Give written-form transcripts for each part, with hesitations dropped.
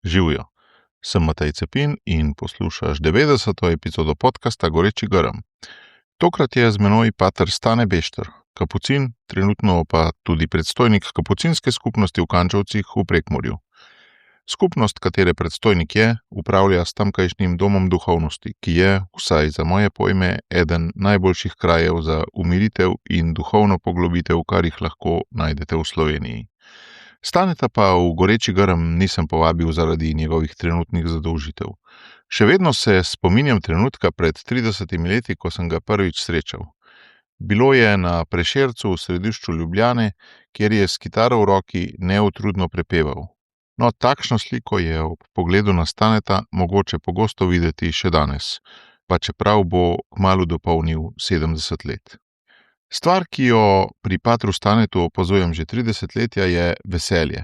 Živijo. Sem Matej Cepin in poslušaš 90. epizodo podcasta Goreči grm. Tokrat je z menoj pater Stane Bešter, kapucin, trenutno pa tudi predstojnik kapucinske skupnosti v Kančevcih v Prekmurju. Skupnost, katere predstojnik je, upravlja s tamkajšnjim domom duhovnosti, ki je, vsaj za moje pojme, eden najboljših krajev za umiritev in duhovno poglobitev, kar jih lahko najdete v Sloveniji. Staneta pa v Goreči grm nisem povabil zaradi njegovih trenutnih zadolžitev. Še vedno se spominjam trenutka pred 30 leti, ko sem ga prvič srečal. Bilo je na Prešercu v središču Ljubljane, kjer je s kitaro v roki neutrudno prepeval. No, takšno sliko je ob pogledu na Staneta mogoče pogosto videti še danes, pa čeprav bo kmalu dopolnil 70 let. Stvar, ki jo pri patru Stanetu opazujem že 30 letja, je veselje.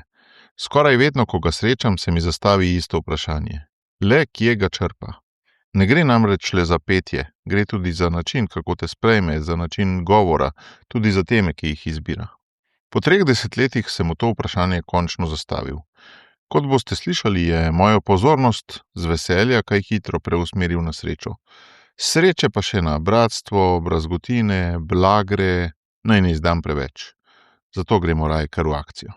Skoraj vedno, ko ga srečam, se mi zastavi isto vprašanje. Le kje ga črpa? Ne gre namreč le za petje, gre tudi za način, kako te sprejme, za način govora, tudi za teme, ki jih izbira. Po 3 desetletjih sem mu to vprašanje končno zastavil. Kot boste slišali, je mojo pozornost z veselja kaj hitro preusmeril na srečo. Sreče pa še na bratstvo, brazgotine, blagre, naj ne izdam preveč. Zato gremo raje kar v akcijo.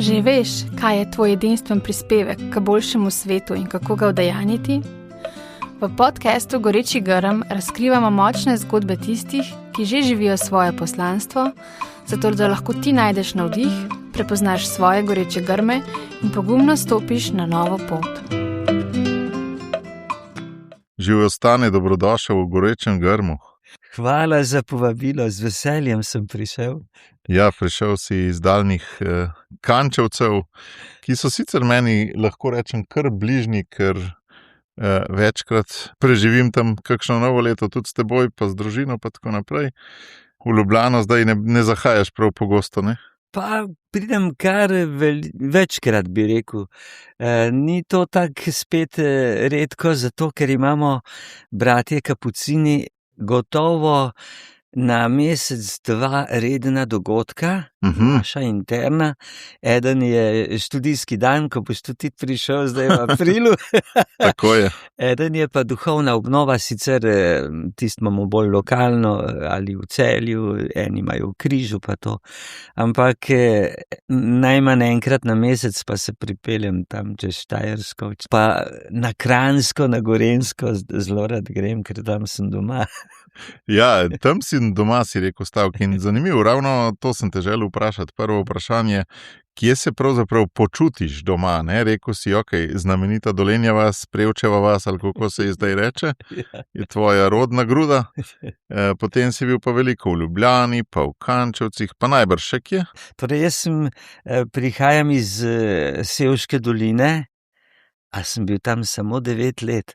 Že veš, kaj je tvoj edinstven prispevek k boljšemu svetu in kako ga udejanjiti? V podcastu Goreči grm razkrivamo močne zgodbe tistih, ki že živijo svoje poslanstvo, zato da lahko ti najdeš navdih, prepoznaš svoje goreče grme in pogumno stopiš na novo pot. Živijo, Stane, dobrodošel v Gorečem grmu. Hvala za povabilo, z veseljem sem prišel. Ja, prišel si iz daljnih Kančevcev, ki so sicer meni, lahko rečem, kar bližnji, ker večkrat preživim tam kakšno novo leto tudi s teboj, pa z družino, pa tako naprej. V Ljubljano zdaj ne zahajaš prav pogosto, ne? Pa pridem kar večkrat, bi rekel. Ni to tako spet redko, zato ker imamo bratje kapucini gotovo na mesec 2 redna dogodka, naša interna. Eden je študijski dan, ko boš tudi prišel zdaj v aprilu. Tako je. Eden je pa duhovna obnova, sicer tisto imamo bolj lokalno ali v Celju, eni imajo v Križu pa to. Ampak najmanj enkrat na mesec pa se pripeljem tam čez Štajersko, pa na Kranjsko, na Gorenjsko zelo rad grem, ker tam sem doma. Ja, tam si doma, si rekel stavek, in zanimivo, ravno to sem te želel vprašati. Prvo vprašanje, kje se pravzaprav počutiš doma, ne? Rekel si, znamenita Dolenja vas, Prevčeva vas, ali kako se ji zdaj reče, je tvoja rodna gruda. Potem si bil pa veliko v Ljubljani, pa v Kančevcih, pa najbrž še kje? Torej, jaz prihajam iz Sevške doline, a sem bil tam samo 9 let.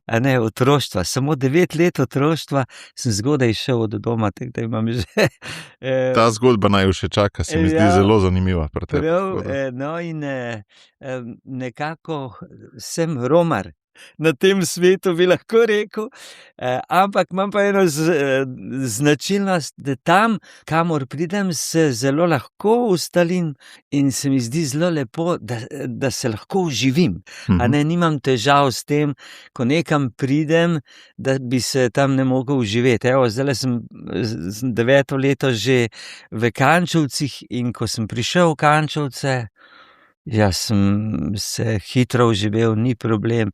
A ne, otroštva, samo 9 let otroštva, sem zgodaj šel od doma, tako da imam že... Ta zgodba naj še čaka, se mi zdi zelo zanimiva pri tebi. No in nekako sem romar. Na tem svetu bi lahko rekel, ampak imam pa eno značilnost, da tam, kamor pridem, se zelo lahko ustalim in se mi zdi zelo lepo, da se lahko uživim. A ne, nimam težav s tem, ko nekam pridem, da bi se tam ne mogel uživeti. Evo, zdaj sem 9. leto že v Kančevcih in ko sem prišel v Kančevce, jaz sem se hitro uživel, ni problem.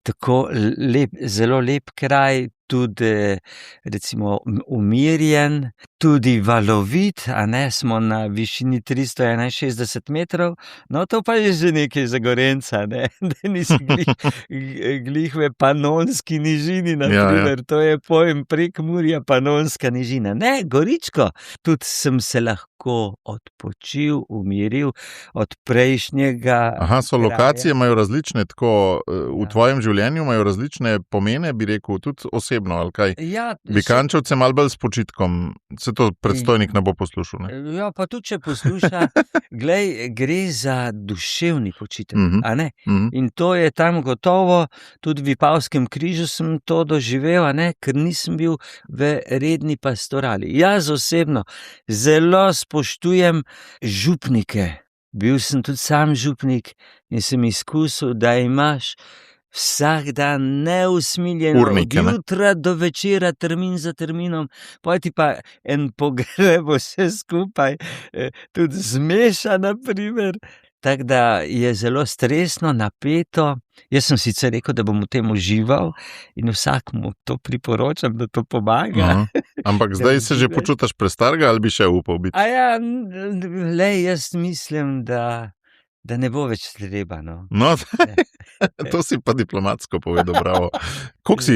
Tako lep, zelo lep kraj, tudi recimo umirjen, tudi valovit, a ne, smo na višini 361 metrov, no to pa je že nekaj za Gorenjca, ne, da nisi glih v Panonski nižini, na primer, to je pojem Prekmurja, Panonska nižina. Ne, Goričko, tudi sem se lahko odpočil, umiril od prejšnjega. Aha, so lokacije, imajo različne, tako v tvojem življenju imajo različne pomene, bi rekel, tudi osebno. osebno, ali kaj? Ja, Vikančevce malo bolj s počitkom, se to predstojnik ne bo poslušal, ne? Ja, pa tudi, če posluša, glej, gre za duševni počitek, a ne? In to je tam gotovo, tudi v Vipavskem križu sem to doživel, a ne? Ker nisem bil v redni pastorali. Jaz osebno zelo spoštujem župnike. Bil sem tudi sam župnik in sem izkusil, da imaš vsak dan neusmiljeno, Urnike, od ne? jutra do večera, termin za terminom, poj ti pa en pogreb vse skupaj, tudi zmeša, naprimer. Tako da je zelo stresno, napeto. Jaz sem sicer rekel, da bom v tem užival in vsakmu to priporočam, da to pomaga. Ampak zdaj se že počutiš prestarega ali bi še upal biti? A ja, lej, jaz mislim, da ne bo več treba, no. No, to si pa diplomatsko povedal, bravo. Koliko si,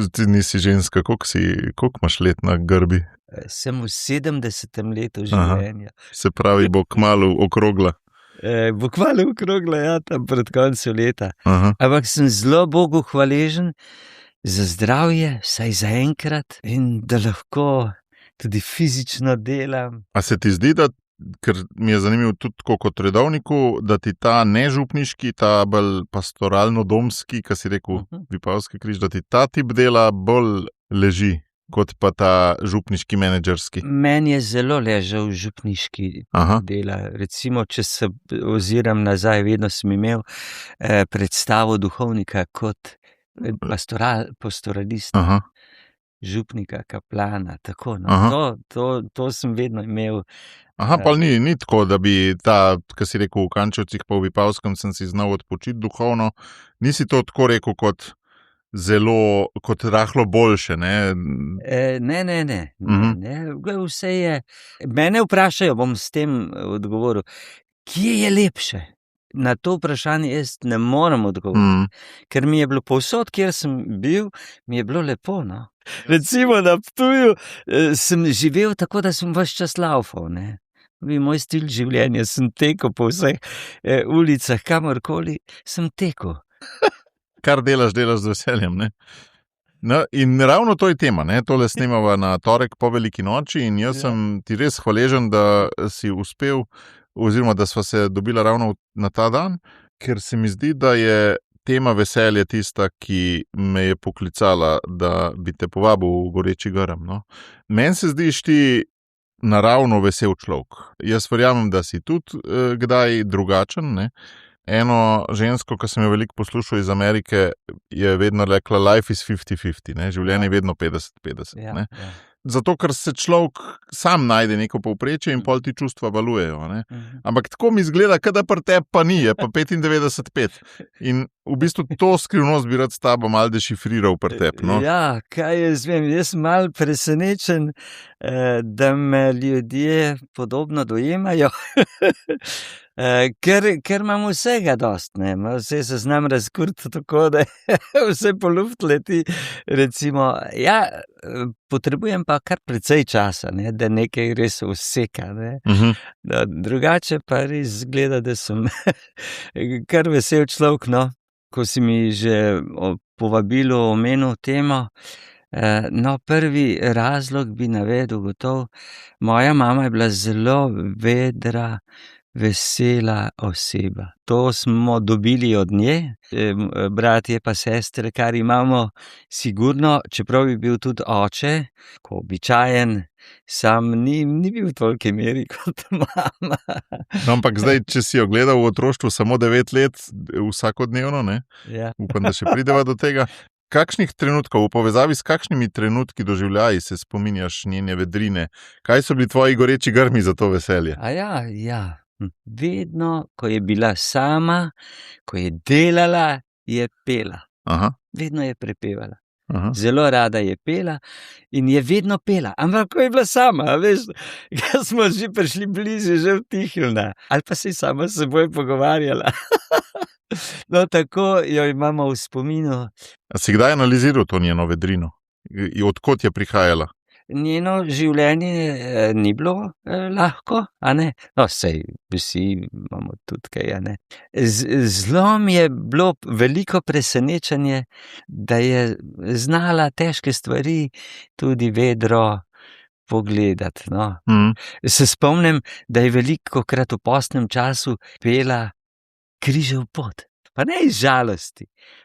ti nisi ženska, koliko imaš let na grbi? Sem v 70. letu življenja. Se pravi, bo kmalu okrogla. Bo kmalu okrogla, ja, tam pred koncem leta. Ampak sem zelo Bogu hvaležen za zdravje, vsaj za enkrat, in da lahko tudi fizično delam. A se ti zdi, da, ker mi je zanimivo tudi tako kot redovniku, da ti ta nežupniški, ta bolj pastoralno-domski, ki si rekel, Vipavski križ, da ti ta tip dela bolj leži, kot pa ta župniški menedžerski? Meni je zelo ležal župniški dela. Recimo, če se oziram nazaj, vedno sem imel predstavo duhovnika kot pastoralista, župnika, kaplana, tako, no. To sem vedno imel. Pa ni tako, da bi ta, ki si rekel, v Kančevcih pa v Vipavskem sem si znal odpočiti duhovno, nisi to tako rekel kot zelo, kot rahlo boljše, ne? Ne. Vse je. Mene vprašajo, bom s tem odgovoril, kje je lepše? Na to vprašanje jaz ne morem odgovoriti, ker mi je bilo povsod, kjer sem bil, mi je bilo lepo, no. Recimo na Ptuju sem živel tako, da sem ves čas laufal, ne. Moj stil življenja, sem tekel po vseh ulicah, kamorkoli sem tekel. Kar delaš z veseljem, ne? No, in ravno to je tema, ne? Tole snemava na torek po veliki noči in jaz sem ti res hvaležen, da si uspel, oziroma da sva se dobila ravno na ta dan, ker se mi zdi, da je tema veselje tista, ki me je poklicala, da bi te povabil v Goreči grm, no? Meni se zdiš ti naravno vesel človek. Jaz verjamem, da si tudi kdaj drugačen, ne? Eno žensko, ki sem jo veliko poslušal iz Amerike, je vedno rekla, life is 50-50, ne? Življenje je vedno 50-50. Ne? Zato, ker se človek sam najde neko povprečje in pol ti čustva valujejo. Ne? Ampak tako mi izgleda, da pri tebi pa ni, je pa 95-5. In v bistvu to skrivnost bi rad s tabo malo dešifriral pri tebi. No? Ja, kaj jaz vem, jaz sem malo presenečen, da me ljudje podobno dojemajo. Ker imam vsega dost, ne, vse se znam razkuriti tako, da vse po luft leti, recimo, ja, potrebujem pa kar precej časa, ne, da nekaj res vseka, ne. Drugače pa res zgleda, da sem kar vesel človek, no, ko si mi že povabilu omenil temo. No, prvi razlog bi navedel gotovo, moja mama je bila zelo vedra, vesela oseba. To smo dobili od nje, bratje pa sestre, kar imamo sigurno, čeprav bi bil tudi oče, ko običajen, sam ni bil v toliki meri kot mama. No, ampak zdaj, če si jo gledal v otroštvu samo 9 let, vsakodnevno, ne? Ja. Upam, da še prideva do tega. Kakšnih trenutkov, v povezavi s kakšnimi trenutki doživljaji se spominjaš njene vedrine? Kaj so bili tvoji goreči grmi za to veselje? Ja. Vedno, ko je bila sama, ko je delala, je pela. Vedno je prepevala. Zelo rada je pela in je vedno pela. Ampak ko je bila sama, veš, smo že prišli blizu, že vtihnila. Ali pa se je sama s seboj pogovarjala. No, tako jo imamo v spominu. A si kdaj analiziral to njeno vedrino? Odkot je prihajala? njeno življenje ni bilo lahko, a ne? No, sej vsi imamo tudi kaj, a ne? Zelo mi je bilo veliko presenečenje, da je znala težke stvari tudi vedro pogledati, no. Se spomnim, da je velikokrat v postnem času pela Križev pot. Pa ne iz žalosti,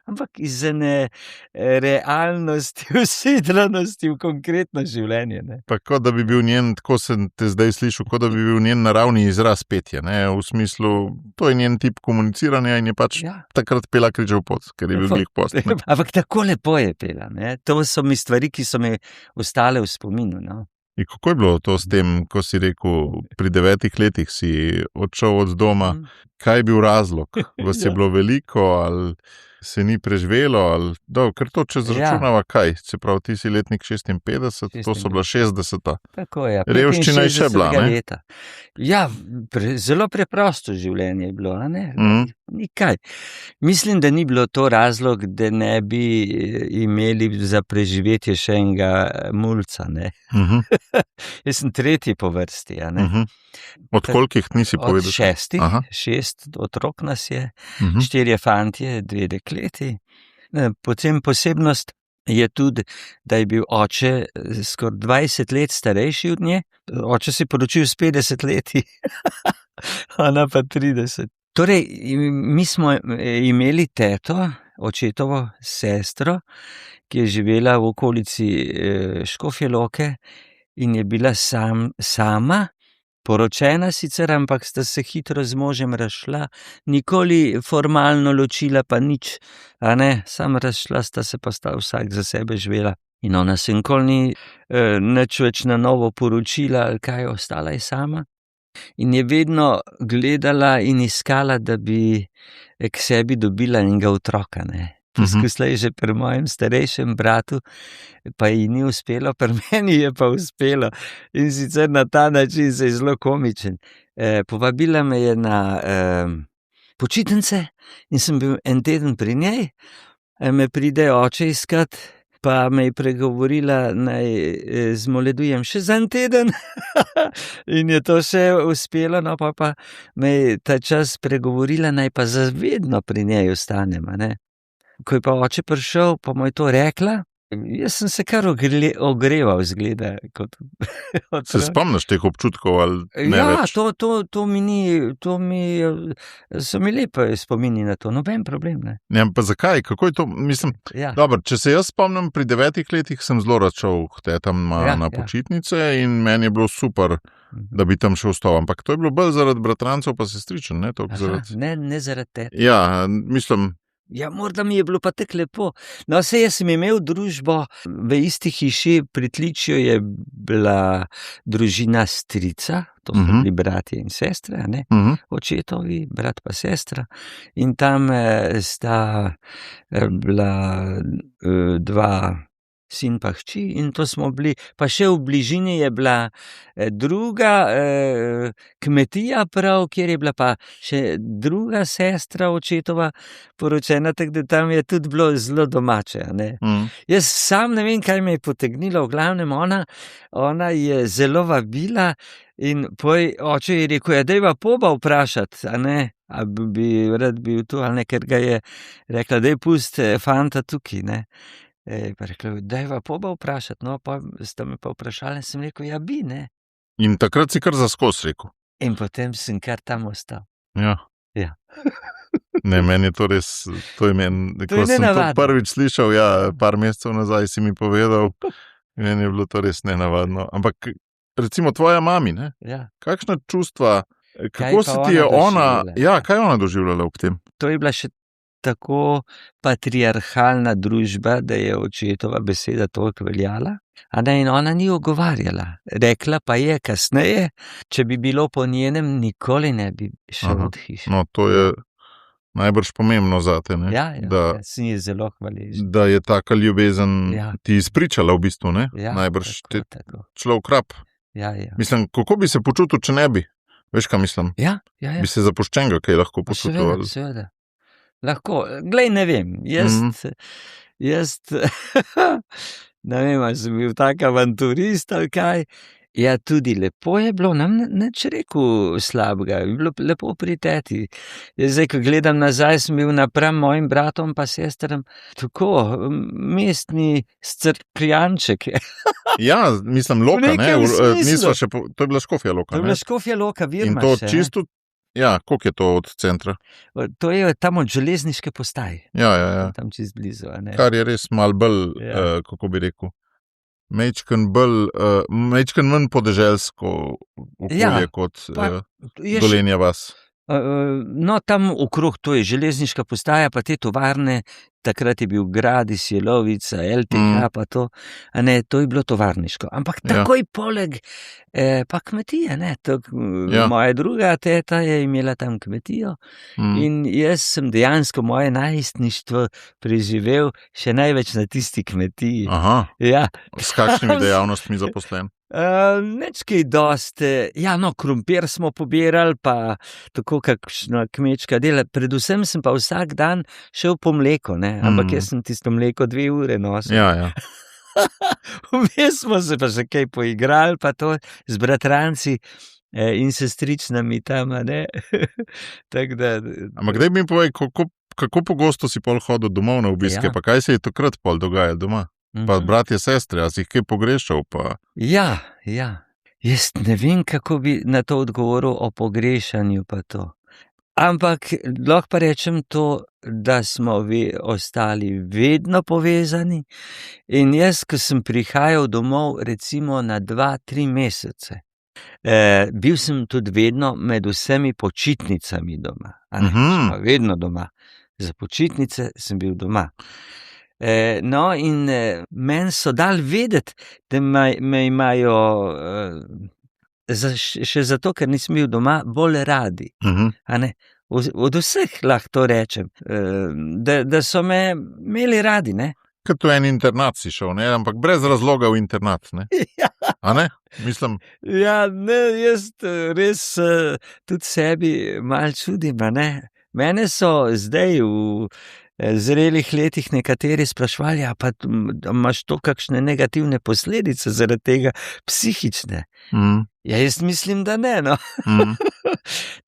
ampak iz ene realnosti, usidranosti v konkretno življenje, ne. Pa kot da bi bil njen, tako sem te zdaj slišal, kot da bi bil njen naravni izraz petja, ne, v smislu, to je njen tip komuniciranja in je pač takrat pela Križev pot, ker je bil glih post. Ampak tako lepo je pela, ne, to so mi stvari, ki so mi ostale v spominu, no. In kako je bilo to s tem, ko si rekel, pri 9 letih si odšel od doma, kaj je bil razlog? Vas je bilo veliko ali se ni preživelo? Ker to če zračunava kaj? Se pravi, ti si letnik 56, to so bila 60. Tako je. Revščina je še bila, ne? Ja, zelo preprosto življenje je bilo, a ne? Nikaj. Mislim, da ni bilo to razlog, da ne bi imeli za preživetje še enega mulca, ne? Jaz sem tretji po vrsti, a ne? Od kolikih nisi povedal? Od 6 otrok nas je, 4 fantje, 2 dekleti. Potem posebnost je tudi, da je bil oče skoraj 20 let starejši od nje. Oče se je poročil s 50 leti, ona pa 30. Torej, mi smo imeli teto, očetovo sestro, ki je živela v okolici Škofje Loke in je bila sama, poročena sicer, ampak sta se hitro z možem razšla, nikoli formalno ločila pa nič, a ne, samo razšla sta se pa sta vsak za sebe živela. In ona se nikoli ni nič več na novo poročila, ali kaj, ostala je sama. In je vedno gledala in iskala, da bi k sebi dobila enega otroka, ne. Poskusila je že pri mojem starejšem bratu, pa ji ni uspelo, pri meni je pa uspelo. In sicer na ta način se je zelo komičen. Povabila me je na počitnice in sem bil en teden pri njej, me pride oče iskat, pa me je pregovorila, naj zmoledujem še za en teden. In je to še uspelo, no pa me je ta čas pregovorila, naj pa zavedno pri njej ostanem, a ne. Ko je pa oče prišel, pa mu je to rekla, jaz sem se kar ogreval, zgleda. Se spomniš teh občutkov ali ne več? Ja, so mi lepe spomini na to, noben problem, ne. Ja, pa zakaj? Kako je to? Mislim, dobro, če se jaz spomnim, pri 9 letih sem zelo rad šel k tetam na počitnice in meni je bilo super, da bi tam še ostal, ampak to je bilo bolj zaradi bratrancev pa sestričen, ne? Ne zaradi teta. Ja, mislim... Ja, morda mi je bilo pa tako lepo. No, saj jaz sem imel družbo v isti hiši, pri Tličju je bila družina strica, to so bili bratje in sestre, ne? Očetovi, brat pa sestra. In tam sta bila 2 sin pa hči in to smo bili, pa še v bližini je bila druga kmetija prav, kjer je bila pa še druga sestra očetova poročena, tako da tam je tudi bilo zelo domače, ne. Jaz sam ne vem, kaj me je potegnilo, v glavnem ona je zelo vabila in poj oče je rekel, dajva poba vprašati, a ne, a bi rad bil tu, ali ne, ker ga je rekla, daj pust fanta tukaj, ne. Pa rekla, dajva poba vprašati, no, pa sta me pa vprašali, sem rekel, ja bi, ne. In takrat si kar zaskos rekel. In potem sem kar tam ostal. Ja. Ja. Ne, meni je to res, to je meni, ko sem to prvič slišal, par mesecev nazaj si mi povedal, meni je bilo to res nenavadno. Ampak recimo tvoja mami, ne? Ja. Kakšna čustva, kako se ti je kaj je ona doživljala ob tem? To je bila še tako patriarhalna družba, da je očetova beseda toliko veljala, a ne, in ona ni ogovarjala. Rekla pa je kasneje, če bi bilo po njenem, nikoli ne bi šel od hiše. No, to je najbrž pomembno zate, ne? Ja, sem ji zelo hvaležen. Da je taka ljubezen ti izpričala v bistvu, ne? Ja, najbrž tako. Šlo v krap. Ja. Mislim, kako bi se počutil, če ne bi? Veš, kaj mislim? Ja. Bi se zapuščenega kaj lahko počutil? Seveda. Lahko, glej, ne vem, jaz ne vem, ali sem bil tak avanturist ali kaj. Ja, tudi lepo je bilo, nam nič rekel slabega, je bilo lepo pri teti. Zdaj, ko gledam nazaj, sem bil napram mojim bratom pa sestram, tako, mestni scrkljanček. Ja, mislim, Loka, V nekem nisva smislu. to je bila Škofja Loka, To je ne? bila Škofja Loka, In Virmaš. to čisto, ja, koliko je to od centra? To je tam od železniške postaje. Ja. Tam čist blizu, a ne. Kar je res mal bolj, Ja. kako bi rekel, majčken manj podeželsko okolje Ja, kot pa je še- Dolenja vas. No, tam okrog, to je železniška postaja, pa te tovarne, takrat je bil Gradis, Jelovica, LTH, pa to, a ne, to je bilo tovarniško. Ampak Ja. takoj poleg, pa kmetija, ne, Ja. moja druga teta je imela tam kmetijo in jaz sem dejansko moje najstništvo preživel še največ na tisti kmetiji. Aha, Ja. s kakšnimi dejavnostmi zaposlen? Nič kaj dosti, ja, no, krompir smo pobirali, pa tako kakšna kmečka dela. Predvsem sem pa vsak dan šel po mleko, ne, ampak jaz sem tisto mleko 2 ure nosil. Ja. Vmes smo se pa še kaj poigrali, pa to z bratranci in sestričnami tam, a ne. Tako da. Ampak daj mi povej, kako pogosto si pol hodil domov na obiske, Ja. pa kaj se je takrat pol dogajalo doma? Pa bratje, sestre, a si jih kaj pogrešal? Pa... Ja. Jaz ne vem, kako bi na to odgovoril o pogrešanju pa to. Ampak lahko pa rečem to, da smo ostali vedno povezani in jaz, ko sem prihajal domov recimo na 2-3 mesece, bil sem tudi vedno med vsemi počitnicami doma. A ne, sem pa vedno doma. Za počitnice sem bil doma. No, in meni so dali vedeti, da me imajo še zato, ker nisem bil doma, bolj radi. A ne? Od vseh lahko to rečem, da so me imeli radi, ne? Ker to je en internat si šel, ne? Ampak brez razloga v internat, ne? Ja. A ne? Mislim... Ja, ne, jaz res tudi sebi malo čudim, a ne? Mene so zdaj v zrelih letih nekateri sprašvali, a pa imaš to kakšne negativne posledice zaradi tega, psihične? Ja, jaz mislim, da ne, no.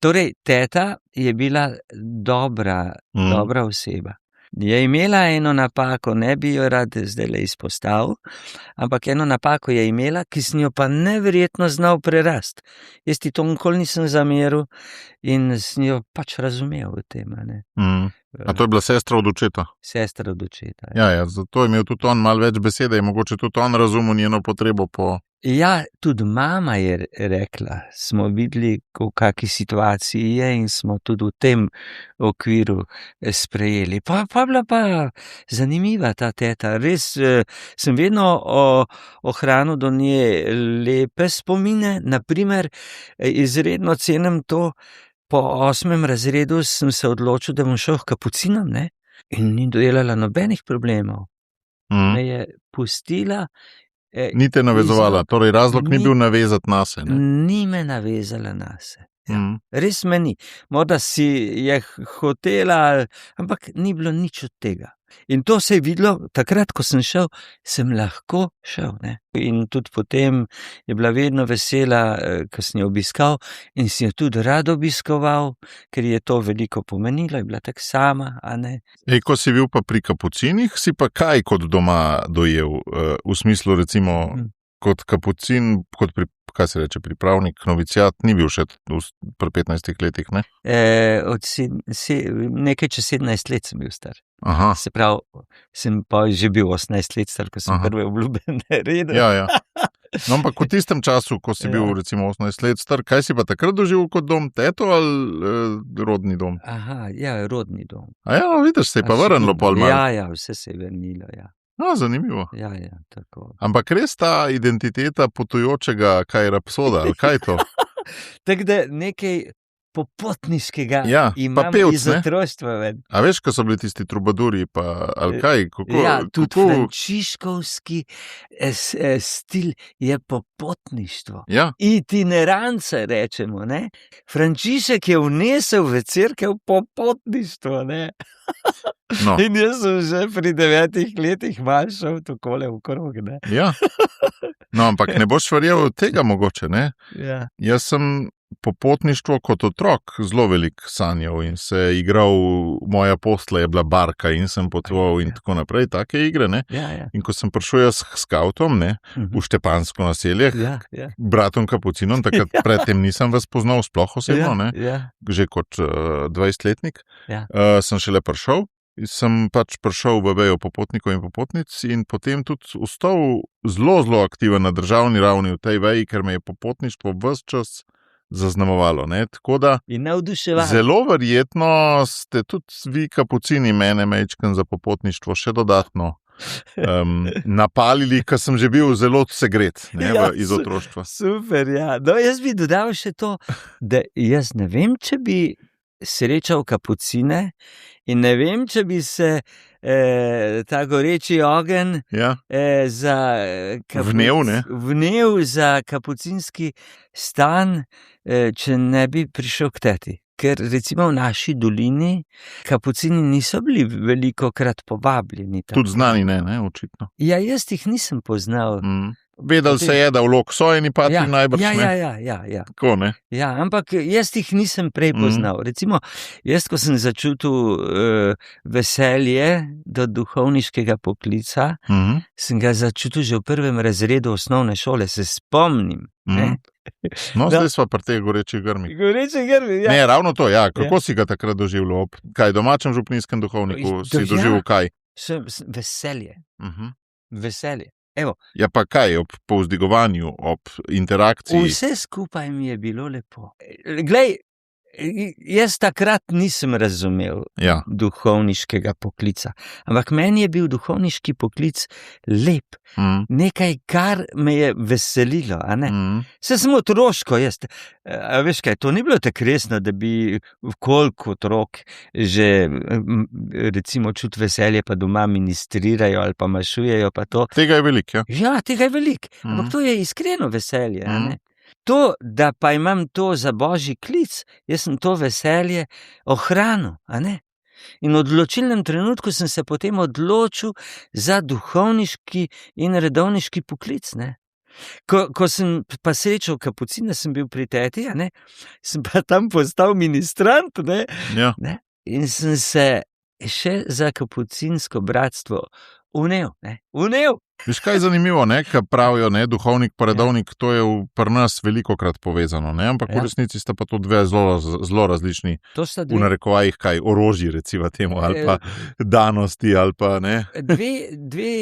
Torej, teta je bila dobra oseba. Je imela eno napako, ne bi jo rad zdajle izpostavil, ampak eno napako je imela, ki sem jo pa neverjetno znal prerast. Jaz ti to nikoli nisem zameril in sem jo pač razumel v tem, a ne. A to je bila sestra od očeta? Sestra od očeta. Ja, zato je imel tudi on malo več besede in mogoče tudi on razumel njeno potrebo po... Ja, tudi mama je rekla, smo videli, v kakšni situaciji je in smo tudi v tem okviru sprejeli. Pa bila pa zanimiva ta teta, res sem vedno ohranil do nje lepe spomine, naprimer izredno cenim to, po 8. razredu sem se odločil, da bom šel k kapucinom, ne, in ni delala nobenih problemov. Me je pustila. Ni te navezovala, torej razlog ni bil navezati nase, ne? Ni me navezala nase. Ja. Res me ni. Morda si je hotela, ampak ni bilo nič od tega. In to se je videlo, takrat, ko sem šel, sem lahko šel, ne. In tudi potem je bila vedno vesela, ko sem jo obiskal in sem jo tudi rad obiskoval, ker je to veliko pomenilo, je bila tak sama, a ne. Ko si bil pa pri kapucinih, si pa kaj kot doma dojel? V smislu recimo kot kapucin, kaj se reče, pripravnik, noviciat, ni bil še pri 15 letih, ne? Nekaj čez 17 let sem bil star. Aha. Se pravi, sem pa že bil 18 let star, ko sem prve obljube naredil. Ja. No, ampak v tistem času, ko si bil recimo 18 let star, kaj si pa takrat doživel kot dom, teto ali rodni dom? Aha, ja, rodni dom. A ja, vidiš, se je pa vrnilo pol malo. Ja, vse se je vrnilo, ja. Zanimivo. Ja, tako. Ampak res ta identiteta potujočega, kaj rapsoda, ali kaj je to? Tako da nekaj popotniškega imam iz otroštva. A veš, ko so bili tisti trubaduri, pa ali kaj? Ja, tudi frančiškovski stil je popotništvo. Ja. Itinerance, rečemo, ne. Frančišek je vnesel v cerkev popotništvo, ne. No. In jaz sem že pri 9 letih malo šel takole v krog, ne. Ja. No, ampak ne boš verjel tega mogoče, ne? Ja. Jaz sem popotništvo kot otrok zelo velik sanjal in se igral, moja posla je bila barka in sem potoval in tako naprej, take igre, ne? Ja. In ko sem prišel jaz s skavtom, ne, v Štepansko naselje, Ja. bratom Kapucinom, takrat predtem nisem vas poznal sploh osebno, ne, Ja. že kot 20-letnik, Ja. sem šele prišel. Sem pač prišel v vejo popotnikov in popotnic in potem tudi ostal zelo aktiven na državni ravni v tej veji, ker me je popotništvo ves čas zaznamovalo, ne, tako da In navduševalo. zelo verjetno ste tudi vi, Kapucini, mene majčken za popotništvo še dodatno napalili, ker sem že bil zelo segret, ne, iz otroštva. Super, ja. No, jaz bi dodal še to, da jaz ne vem, če bi srečal Kapucine in ne vem, če bi se ta goreči ogenj Ja, Vnel, ne? vnel za kapucinski stan, če ne bi prišel k teti. Ker recimo v naši dolini Kapucini niso bili velikokrat povabljeni. tudi znani ne, očitno. Ja, jaz jih nisem poznal. Vedel se je, da vlog so eni patri najbrž, ne? Ja. Tako, ne? Ja, ampak jaz jih nisem prej poznal. Recimo, jaz, ko sem začutil veselje do duhovniškega poklica, sem ga začutil že v 1. razredu osnovne šole, se spomnim. Ne? No, zdaj smo pri teh gorečih grmih. Goreči grmi, ja. Ne, ravno to, ja. Kako si ga takrat doživljal? Ob kaj, domačem župnijskem duhovniku si doživel kaj? Veselje. Veselje. Evo, Ja, pa kaj, ob povzdigovanju, ob interakciji? vse skupaj mi je bilo lepo. Glej, jaz takrat nisem razumel Ja, duhovniškega poklica, ampak meni je bil duhovniški poklic lep, nekaj, kar me je veselilo, a ne? Se sem otroško, jaz, a veš kaj, to ni bilo tako resno, da bi koliko otrok že recimo čut veselje, pa doma ministrirajo ali pa mašujejo, pa to. Tega je veliko, ja. Ja, tega je veliko, ampak to je iskreno veselje, a ne? To, da pa imam to za božji klic, jaz sem to veselje ohranil, a ne? In v odločilnem trenutku sem se potem odločil za duhovniški in redovniški poklic, ne? Ko sem pa srečal Kapucine, sem bil pri teti, a ne? Sem pa tam postal ministrant, ne? Ja. In sem se še za kapucinsko bratstvo vnel, ne? Vnel! Veš, kaj je zanimivo, ne, kar pravijo, ne, duhovnik pa redovnik, to je pri nas velikokrat povezano, ne, ampak v resnici sta pa to dve zelo različni, To sta v narekovajih, kaj, orožji, recimo temu, ali pa danosti, ali pa, ne. dve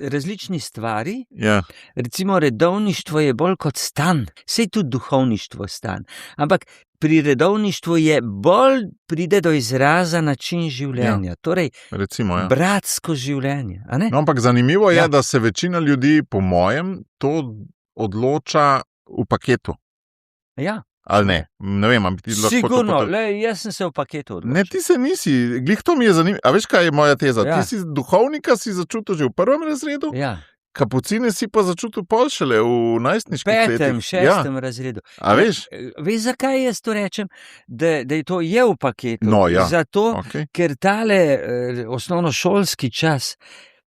različni stvari. Ja, Recimo redovništvo je bolj kot stan, sej tudi duhovništvo stan, ampak pri redovništvu je bolj pride do izraza način življenja, torej recimo, ja. bratsko življenje, a ne? No, ampak zanimivo je, Ja. da se večina ljudi, po mojem, to odloča v paketu, Ja, ali ne? Ne vem, ali ti lahko to sigurno, potrdiš. jaz sem se v paketu odločil. Ne, ti se nisi, glih to mi je zanimivo. A veš, kaj je moja teza? Ja. Ti si duhovnika si začutil že v 1. razredu, Ja, Kapucine si pa začutil pol šele v najstniških 5., letih. 6. razredu. A veš? Veš, zakaj jaz to rečem, da je to je v paketu? No, ja. Zato, Okay. ker tale osnovnošolski čas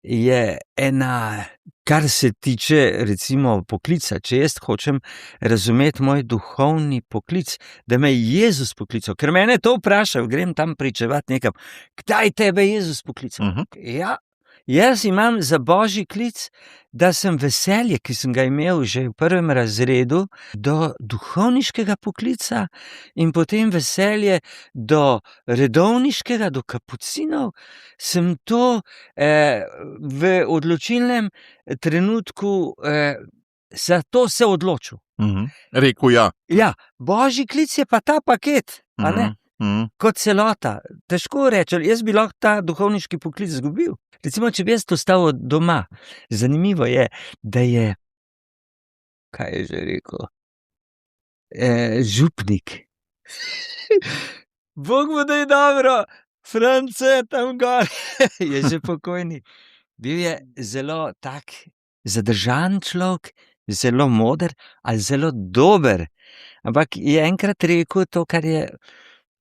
je ena, kar se tiče recimo poklica, če jaz hočem razumeti moj duhovni poklic, da me je Jezus poklical, ker mene to vprašal, grem tam pričevati nekam, kdaj tebe je Jezus poklical? Ja, jaz imam za božji klic, da sem veselje, ki sem ga imel že v 1. razredu, do duhovniškega poklica in potem veselje do redovniškega, do kapucinov, sem to v odločilnem trenutku za to se odločil. Rekel ja. Ja, božji klic je pa ta paket, a ne? Kot celota. Težko reči, jaz bi lahko ta duhovniški poklic izgubil. Recimo, če bi jaz ostal doma, zanimivo je, da je, kaj je že rekel, župnik. Bog mu da je dobro, France tam gor, je že pokojni. Bil je zelo tak zadržan človek, zelo moder, ali zelo dober. Ampak je enkrat rekel to, kar je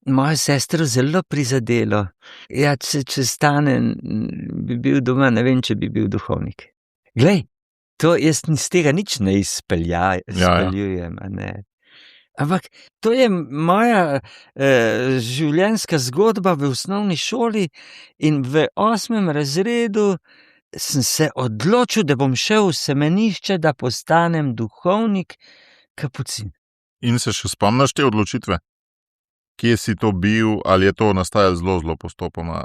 mojo sestro zelo prizadelo. Ja, če stane, bi bil doma, ne vem, če bi bil duhovnik. Glej, to jaz iz tega nič ne izpeljujem, a ne. Ampak to je moja življenjska zgodba v osnovni šoli in v 8. razredu sem se odločil, da bom šel v semenišče, da postanem duhovnik kapucin. In se še spomniš te odločitve? Kje si to bil, ali je to nastajalo zelo postopoma?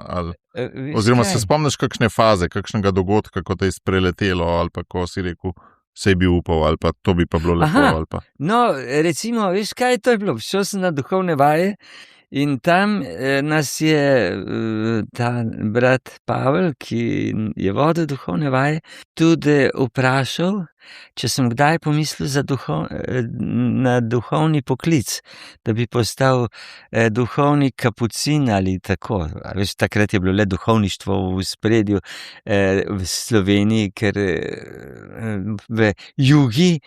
Oziroma se spomniš kakšne faze, kakšnega dogodka, ko te je spreletelo, ali pa ko si rekel, sej bi upal, ali pa to bi pa bilo lepo. Ali pa. No, recimo, veš kaj to je bilo? Šel sem na duhovne vaje in tam nas je ta brat Pavel, ki je vodil duhovne vaje, tudi vprašal, če sem kdaj pomislil na duhovni poklic, da bi postal duhovnik kapucin ali tako. Veš, takrat je bilo le duhovništvo v ospredju v Sloveniji, ker v jugi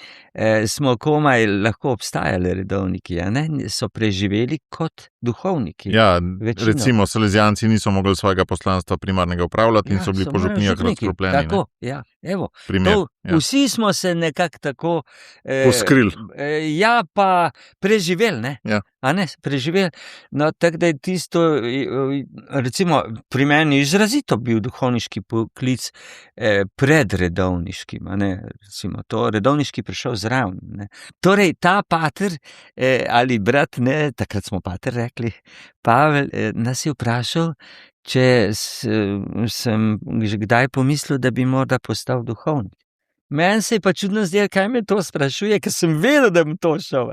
smo komaj lahko obstajali redovniki, so preživeli kot duhovniki. Ja, recimo Salezijanci niso mogli svojega poslanstva primarnega upravljati in so bili po župnijah razkropljeni. Tako, ja, evo. Primer, vsi smo se nekako tako poskrili. Ja, pa preživeli, ne? Ja. A ne, preživeli. No, tako da je tisto, recimo, pri meni izrazito bil duhovniški poklic pred redovniškim, a ne, recimo, to redovniški prišel zraven, ne. Torej, ta pater ali brat, ne, takrat smo pater rekli, Pavel nas je vprašal, če sem že kdaj pomislil, da bi morda postal duhovnik. Meni se je pa čudno zdelo, kaj me to sprašuje, ker sem vedel, da bom to šel.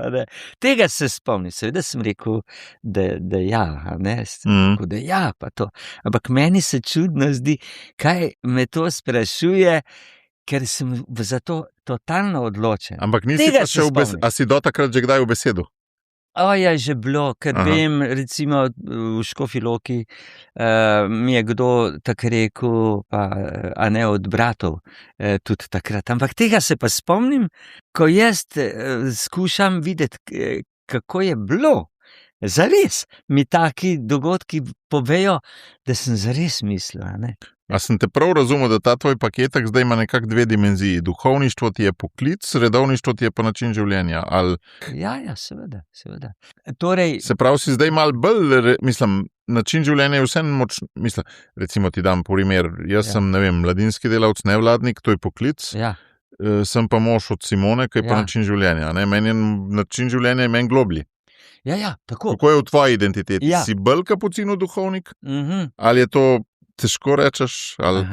Tega se spomnim, seveda sem rekel, da ja, rekel, da ja, pa to. Ampak meni se čudno zdi, kaj me to sprašuje, ker sem za to totalno odločen. Ampak nisi pa še a si do takrat že kdaj v besedu? Ja, že bilo, ker vem, recimo v Škofji Loki mi je kdo tako rekel, a ne od bratov, tudi takrat. Ampak tega se pa spomnim, ko jaz skušam videti, kako je bilo. Zares mi taki dogodki povejo, da sem zares mislil, a ne. A sem te prav razumel, da ta tvoj paketek zdaj ima nekako dve dimenziji. Duhovništvo ti je poklic, redovništvo ti je pa način življenja. Ali... Ja, seveda. Torej... Se pravi, si zdaj malo bolj, način življenja je vsem recimo ti dam primer, jaz sem, ne vem, mladinski delavec, nevladnik, to je poklic. Ja. Sem pa mož od Simone, ki je pa način življenja. Ne? Meni je način življenja je meni globlji. Ja, tako. Kako je v tvoji identiteti? Ja. Si bolj kapucinu duhovnik? Ali je to težko rečeš? Ali...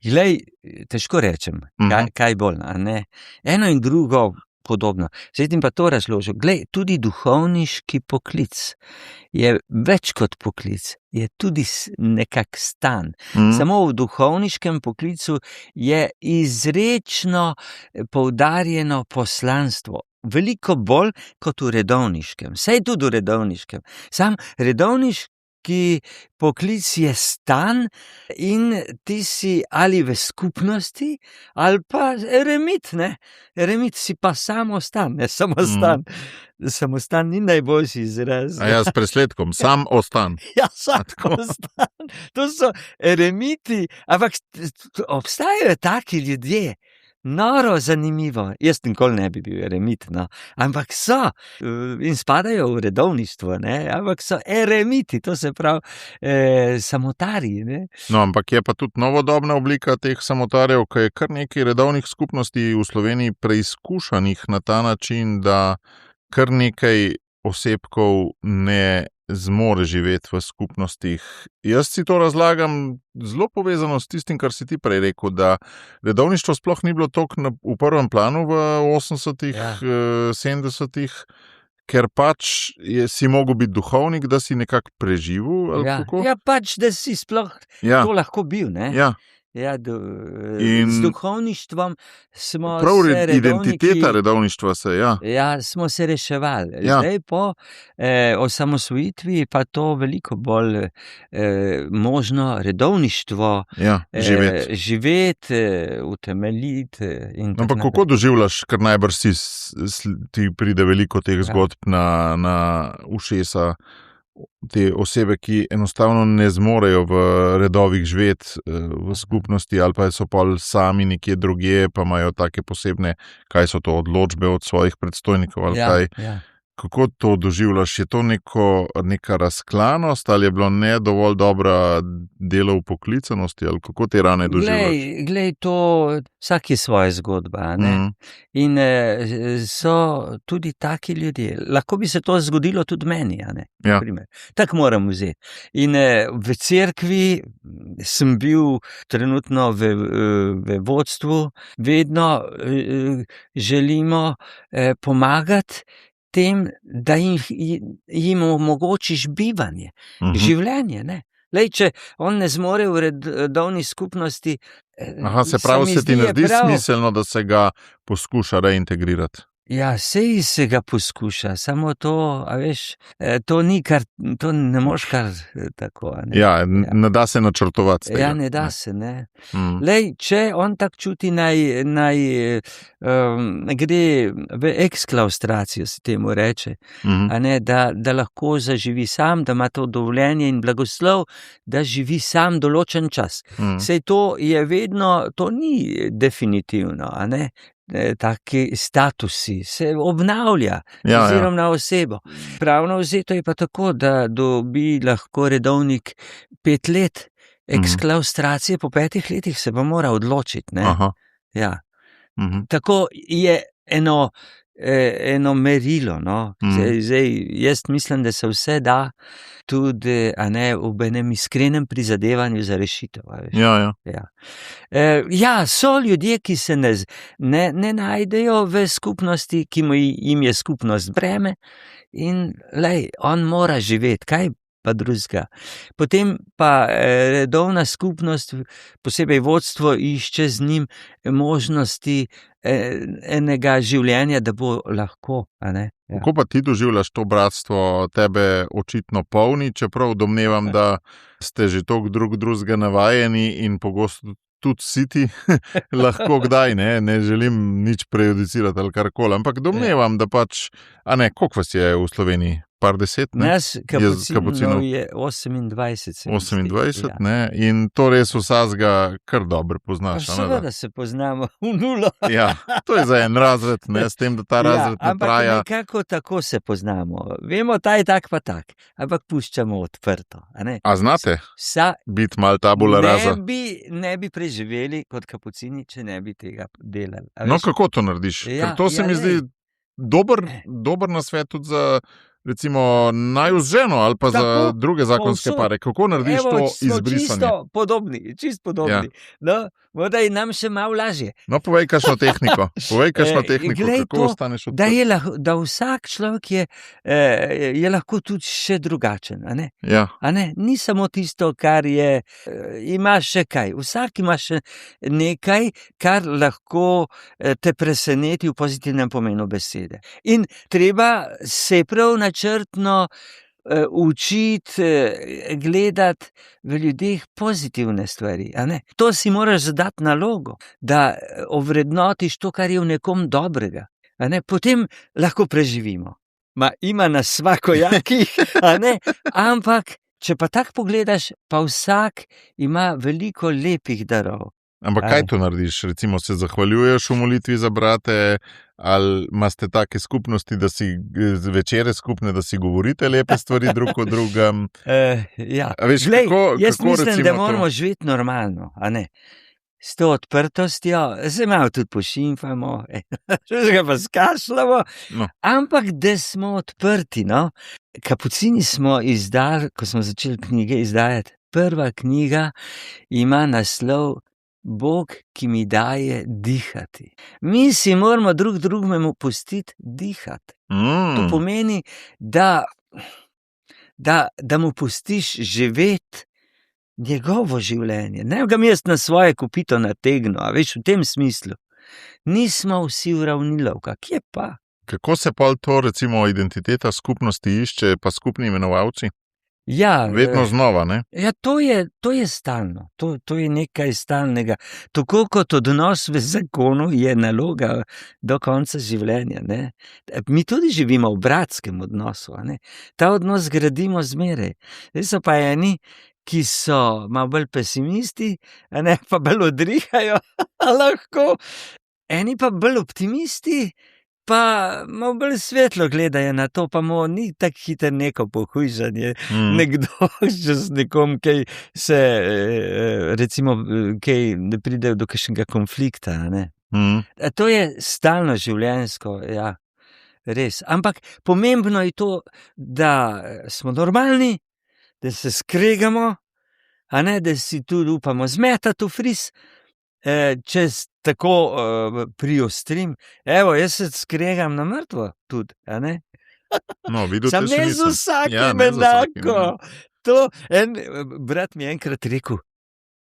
Glej, težko rečem, kaj bolj, a ne? Eno in drugo podobno. Zdaj ti pa to razložil. Glej, tudi duhovniški poklic je več kot poklic, je tudi nekak stan. Samo v duhovniškem poklicu je izrečno poudarjeno poslanstvo. Veliko bolj kot v redovniškem. Saj tudi v redovniškem. Sam redovniški poklic je stan in ti si ali v skupnosti, ali pa eremit, ne. Eremit si pa samostan, ne samostan. Samostan ni najboljši izraz. A ja, s presledkom, sam ostan. Ja, sam ostan. To so eremiti, ampak obstajajo taki ljudje. Noro zanimivo, jaz nikoli ne bi bil eremit, no. Ampak so in spadajo v redovništvo, ne? Ampak so eremiti, to se pravi samotarji. Ne? No, ampak je pa tudi novodobna oblika teh samotarjev, ki je kar nekaj redovnih skupnosti v Sloveniji preizkušanih na ta način, da kar nekaj osebkov ne zmore živeti v skupnostih. Jaz si to razlagam zelo povezano s tistim, kar si ti prej rekel, da redovništvo sploh ni bilo toliko v prvem planu v 80-ih, 70-ih, ker pač si mogel biti duhovnik, da si nekako preživel. Ali kako? Ja, pač, da si sploh to lahko bil, ne? Ja. Ja, z duhovništvom smo prav se redovniki... identiteta redovništva se, smo se reševali. Zdaj po osamosvojitvi pa to veliko bolj možno redovništvo živeti, utemeljiti. Ampak kako doživljaš, ker najbrž ti pride veliko teh zgodb na ušesa, te osebe, ki enostavno ne zmorejo v redovih živeti v skupnosti, ali pa so pol sami nekje drugje, pa imajo take posebne, kaj so to, odločbe od svojih predstojnikov ali kaj. Ja. Kako to doživljaš? Je to neka razklanost ali je bilo ne dovolj dobra delo v poklicanosti ali kako te rane doživljaš? Glej, to vsak je svoja zgodba, ne? In so tudi taki ljudje. Lahko bi se to zgodilo tudi meni, a ne? Ja. Tako moram vzeti. In v cerkvi sem bil trenutno v vodstvu, vedno želimo pomagati tem, da jim omogočiš bivanje, življenje, ne. Lej, če on ne zmore v redovni skupnosti, se pravi, se ti ne zdi smiselno, da se ga poskuša reintegrirati? Ja, sej se ga poskuša, samo to, a veš, to ni kar, to ne moš kar tako, a ne. Ja, ne da se načrtovati. Ja, ne da se, ne. Lej, če on tak čuti, naj gre v eksklaustracijo, se temu reče, a ne, da lahko zaživi sam, da ima to dovoljenje in blagoslov, da živi sam določen čas. Sej to je vedno, to ni definitivno, a ne. Taki statusi se obnavlja ozirom na osebo. Pravno vzeto je pa tako, da dobi lahko redovnik 5 let eksklaustracije, po 5 letih se pa mora odločiti, ne. Ja. Tako je eno merilo, no. Zdaj, jaz mislim, da se vse da tudi, a ne, v enem iskrenem prizadevanju za rešitev. Ja, so ljudje, ki se ne najdejo v skupnosti, ki jim je skupnost breme in lej, on mora živeti, kaj pa drugega. Potem pa redovna skupnost, posebej vodstvo, išče z njim možnosti enega življenja, da bo lahko, a ne. Ja. Kako pa ti doživljaš to bratstvo, tebe očitno polni, čeprav domnevam, da ste že toliko drugega navajeni in pogosto tudi siti, lahko kdaj, ne želim nič prejudicirati ali karkoli, ampak domnevam, da pač, a ne, koliko vas je v Sloveniji? Par deset, ne? Nas kapucinov je 28. 28, ne? In to res vsazga kar dobro poznaš. Seveda se poznamo v nulo. Ja, to je za en razred, ne? S tem, da ta razred ne traja. Ampak nekako tako se poznamo. Vemo, ta je tak pa tak, ampak puščamo odprto, a ne? A znate biti malo tabula rasa? Ne bi preživeli kot kapucini, če ne bi tega delali. No, kako to narediš? Ker to se mi zdi dober nasvet tudi za recimo naju z ženo ali pa tako, za druge zakonske pare. Kako narediš to izbrisanje? Čisto podobni. No, voda je nam še malo lažje. No, povej kakšno tehniko. Kako ostaneš odprt? Da vsak človek je lahko tudi še drugačen, a ne? Ja. A ne? Ni samo tisto, kar je, ima še kaj. Vsak ima še nekaj, kar lahko te preseneti v pozitivnem pomenu besede. In treba se prav načrtno učiti, gledati v ljudeh pozitivne stvari, a ne? To si moraš zadati nalogo, da ovrednotiš to, kar je v nekom dobrega, a ne? Potem lahko preživimo. Ima nas svakojakih, a ne? Ampak, če pa tako pogledaš, pa vsak ima veliko lepih darov. Ampak kaj to narediš? Recimo se zahvaljuješ v molitvi za brate, ali imate take skupnosti, da si večere skupne, da si govorite lepe stvari drug o drugem? Ja. Veš, Glej, jaz kako mislim, da moramo živeti normalno, a ne? S to odprtostjo, se malo tudi pošimfamo, se ga pa skašljamo, ampak da smo odprti, no. Kapucini smo izdali, ko smo začeli knjige izdajati, prva knjiga ima naslov Bog, ki mi daje dihati. Mi si moramo drugemu pustiti dihati. To pomeni, da mu pustiš živeti njegovo življenje. Ne ga jaz na svoje kopito nategnu, a veš, v tem smislu. Nismo vsi uravnilovka, kje pa? Kako se pol to, recimo, identiteta skupnosti išče, pa skupni imenovalci? Ja, Vedno znova, ne? ja, to je stalno, to je nekaj stalnega. Tako kot odnos v zakonu je naloga do konca življenja. Ne? Mi tudi živimo v bratskem odnosu. A ne? Ta odnos gradimo zmeraj. Zdaj so pa eni, ki so malo bolj pesimisti, a ne pa bolj odrihajo, lahko. Eni pa bolj optimisti, pa malo bolj svetlo gledajo na to, pa mu ni tako hitro neko pohujšanje. Nekdo z nekom, kaj se, recimo, kaj ne pride do kakšnega konflikta. Ne? To je stalno življenjsko, ja, res. Ampak pomembno je to, da smo normalni, da se skregamo, a ne, da si tudi upamo zmetati v fris. Če tako priostrim, evo, jaz se skregam na mrtvo tudi, a ne? No, videl Sam te še ne z nisem. vsakim Ja, ne z vsakim, enako. To, brat mi je enkrat rekel,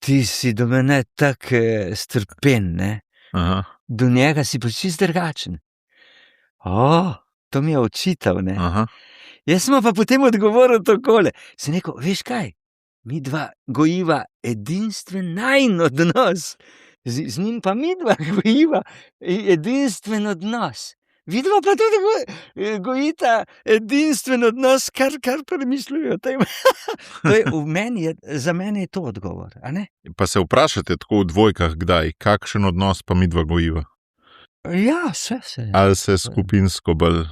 ti si do mene tak strpen, ne? Aha, Do njega si pa čist drugačen. To mi je očital, ne? aha. Jaz sem mu pa potem odgovoril takole. Sem rekel, veš kaj, mi dva gojiva edinstven najin odnos. Z njim pa mi dva gojiva edinstven odnos. Vidva pa tudi gojita edinstven odnos, kar premišljujo o tem. To je v meni, za mene je to odgovor, a ne? Pa se vprašate tako v dvojkah, kdaj, kakšen odnos pa midva gojiva? Ja, se. Ali se skupinsko bolj?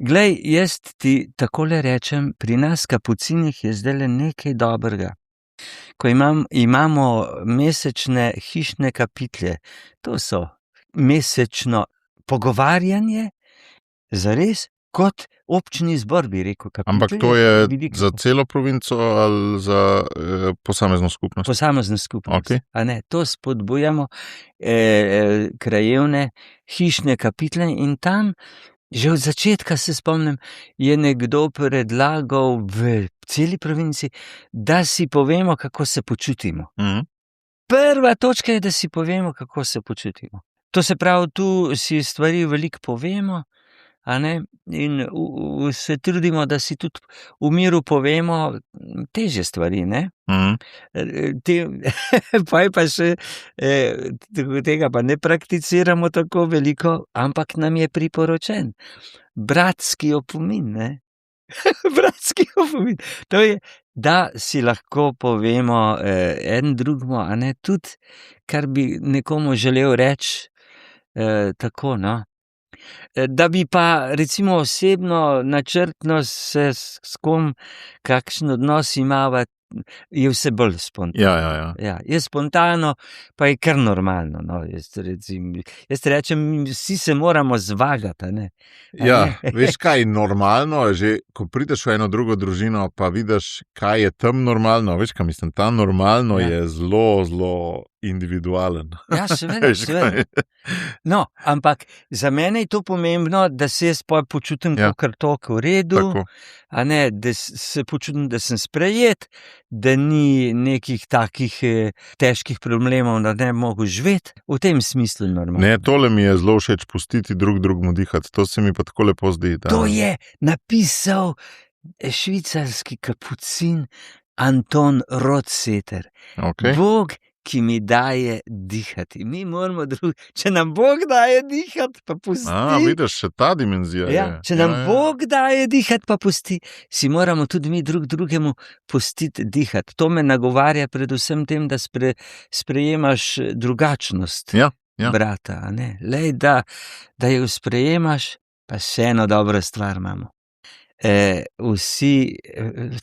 Glej, jaz ti takole rečem, pri nas kapucinih je zdaj nekaj dobrega. Ko imamo mesečne hišne kapitlje, to so mesečno pogovarjanje, zares, kot občni zbor, bi rekel. Ampak to je za celo provinco ali za posamezno skupnost? Posamezno skupnost. Okay. A ne, to spodbujamo krajevne hišne kapitle in tam, že od začetka se spomnim, je nekdo predlagal v celi provinci, da si povemo, kako se počutimo. Prva točka je, da si povemo, kako se počutimo. To se pravi, tu si stvari veliko povemo, a ne, in se trudimo, da si tudi v miru povemo težje stvari, ne. Pa še tega pa ne prakticiramo tako veliko, ampak nam je priporočen bratski opomin, ne. Bratski opomin. To je, da si lahko povemo en drugemu, a ne, tudi, kar bi nekomu želel reči, tako, no. Da bi pa recimo osebno, načrtno se s kom kakšen odnos imava, je vse bolj spontano. Ja. Je spontano, pa je kar normalno. No. Jaz rečem, vsi se moramo zvagati. Ne? Ja, veš kaj, normalno je že, ko prideš v eno drugo družino, pa vidiš, kaj je tam normalno. Veš kaj mislim, ta normalno je zelo, zelo individualen. Ja, seveda. No, ampak za mene je to pomembno, da se jaz počutim kar toliko v redu, a ne, da se počutim, da sem sprejet, da ni nekih takih težkih problemov, da ne mogu živeti. V tem smislu normalno. Ne, tole mi je zelo všeč, pustiti drugemu dihati. To se mi pa tako lepo zdi. Da... To je napisal švicarski kapucin Anton Rotzeter. Okay. Bog, ki mi daje dihati. Mi moramo če nam Bog daje dihati, pa pusti. Vidiš, še ta dimenzija je. Če nam Bog daje dihati, pa pusti, si moramo tudi mi drugemu pustiti dihati. To me nagovarja predvsem tem, da sprejemaš drugačnost brata. A ne? Lej, da jo sprejemaš, pa še eno dobro stvar imamo. Vsi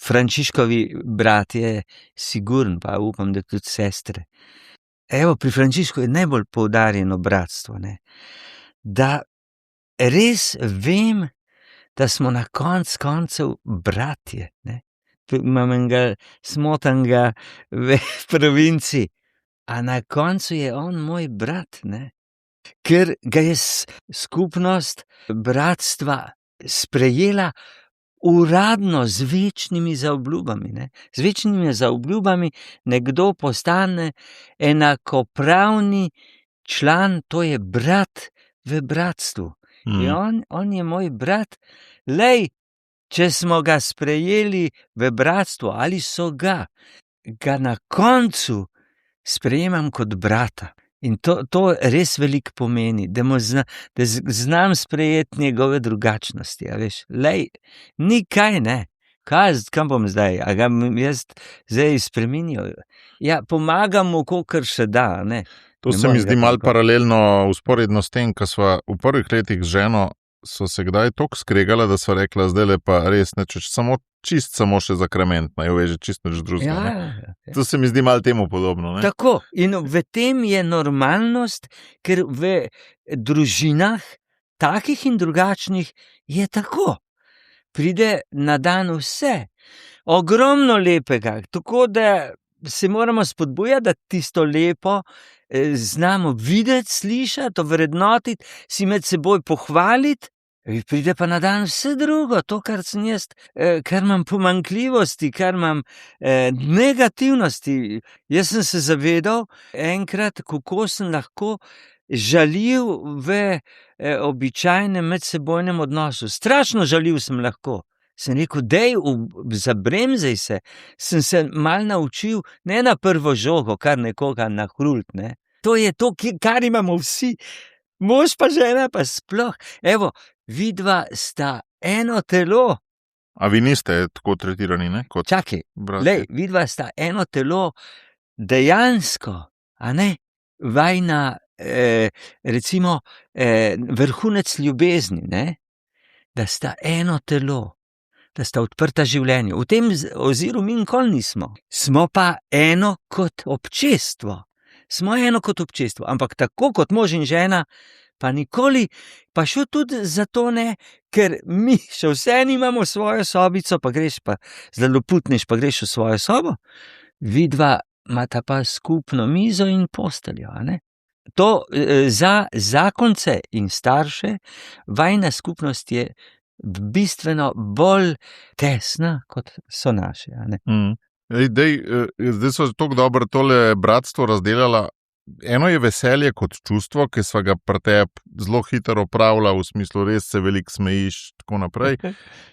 Frančiškovi bratje, sigurno, pa upam, da tudi sestre. Evo, pri Frančišku je najbolj poudarjeno bratstvo, ne? Da res vem, da smo na koncev bratje. Ne? Imam enega smotanga v provinci, a na koncu je on moj brat, ne? Ker ga je skupnost bratstva sprejela uradno z večnimi zaobljubami. Ne? Z večnimi zaobljubami nekdo postane enakopravni član, to je brat v bratstvu. In on je moj brat. Lej, če smo ga sprejeli v bratstvo ali so ga na koncu sprejemam kot brata. In to res veliko pomeni, da znam sprejeti njegove drugačnosti. Lej, nikaj ne. Kam bom zdaj? A ga jaz zdaj spreminjal? Ja, pomagam mu, kolikor še da. Ne? To se mi zdi malo paralelno, usporedno s tem, ko sva v prvih letih z ženo so se kdaj toliko skregala, da sva rekla, zdaj le pa res nečeš, samo še zakrament, naj veže čisto nič drugega. Ja. To se mi zdi malo temu podobno. Ne? Tako, in v tem je normalnost, ker v družinah, takih in drugačnih, je tako. Pride na dan vse, ogromno lepega, tako da se moramo spodbujati, da tisto lepo znamo videti, slišati, ovrednotiti, si med seboj pohvaliti. Pride pa na dan vse drugo, to, kar sem jaz, kar imam pomanjkljivosti, kar imam negativnosti. Jaz sem se zavedal enkrat, kako sem lahko žaljiv v običajnem medsebojnem odnosu. Strašno žaljiv sem lahko. Sem rekel, dej, zabremzaj se. Sem se mal naučil, ne na prvo žogo, kar nekoga nahrult, ne. To je to, kar imamo vsi. Mož pa žena pa sploh. Evo, vidva sta eno telo. A vi niste tako tretirani, ne? Kot čakaj, bratje. Lej, vidva sta eno telo dejansko, a ne, vajna, recimo, vrhunec ljubezni, ne? Da sta eno telo, da sta odprta življenju. V tem oziru mi nikoli nismo. Smo pa eno kot občestvo. Ampak tako kot mož in žena, pa nikoli, pa še tudi zato ne, ker mi še vse nimamo svojo sobico, pa greš pa, zelo putniš, pa greš v svojo sobo, vidva imata pa skupno mizo in posteljo, a ne? To za zakonce in starše, vajna skupnost je bistveno bolj tesna, kot so naše, a ne? Zdaj so tako dobro tole bratstvo razdelala. Eno je veselje kot čustvo, ki sva ga pri tebi zelo hitro opravila, v smislu res se veliko smejiš, tako naprej.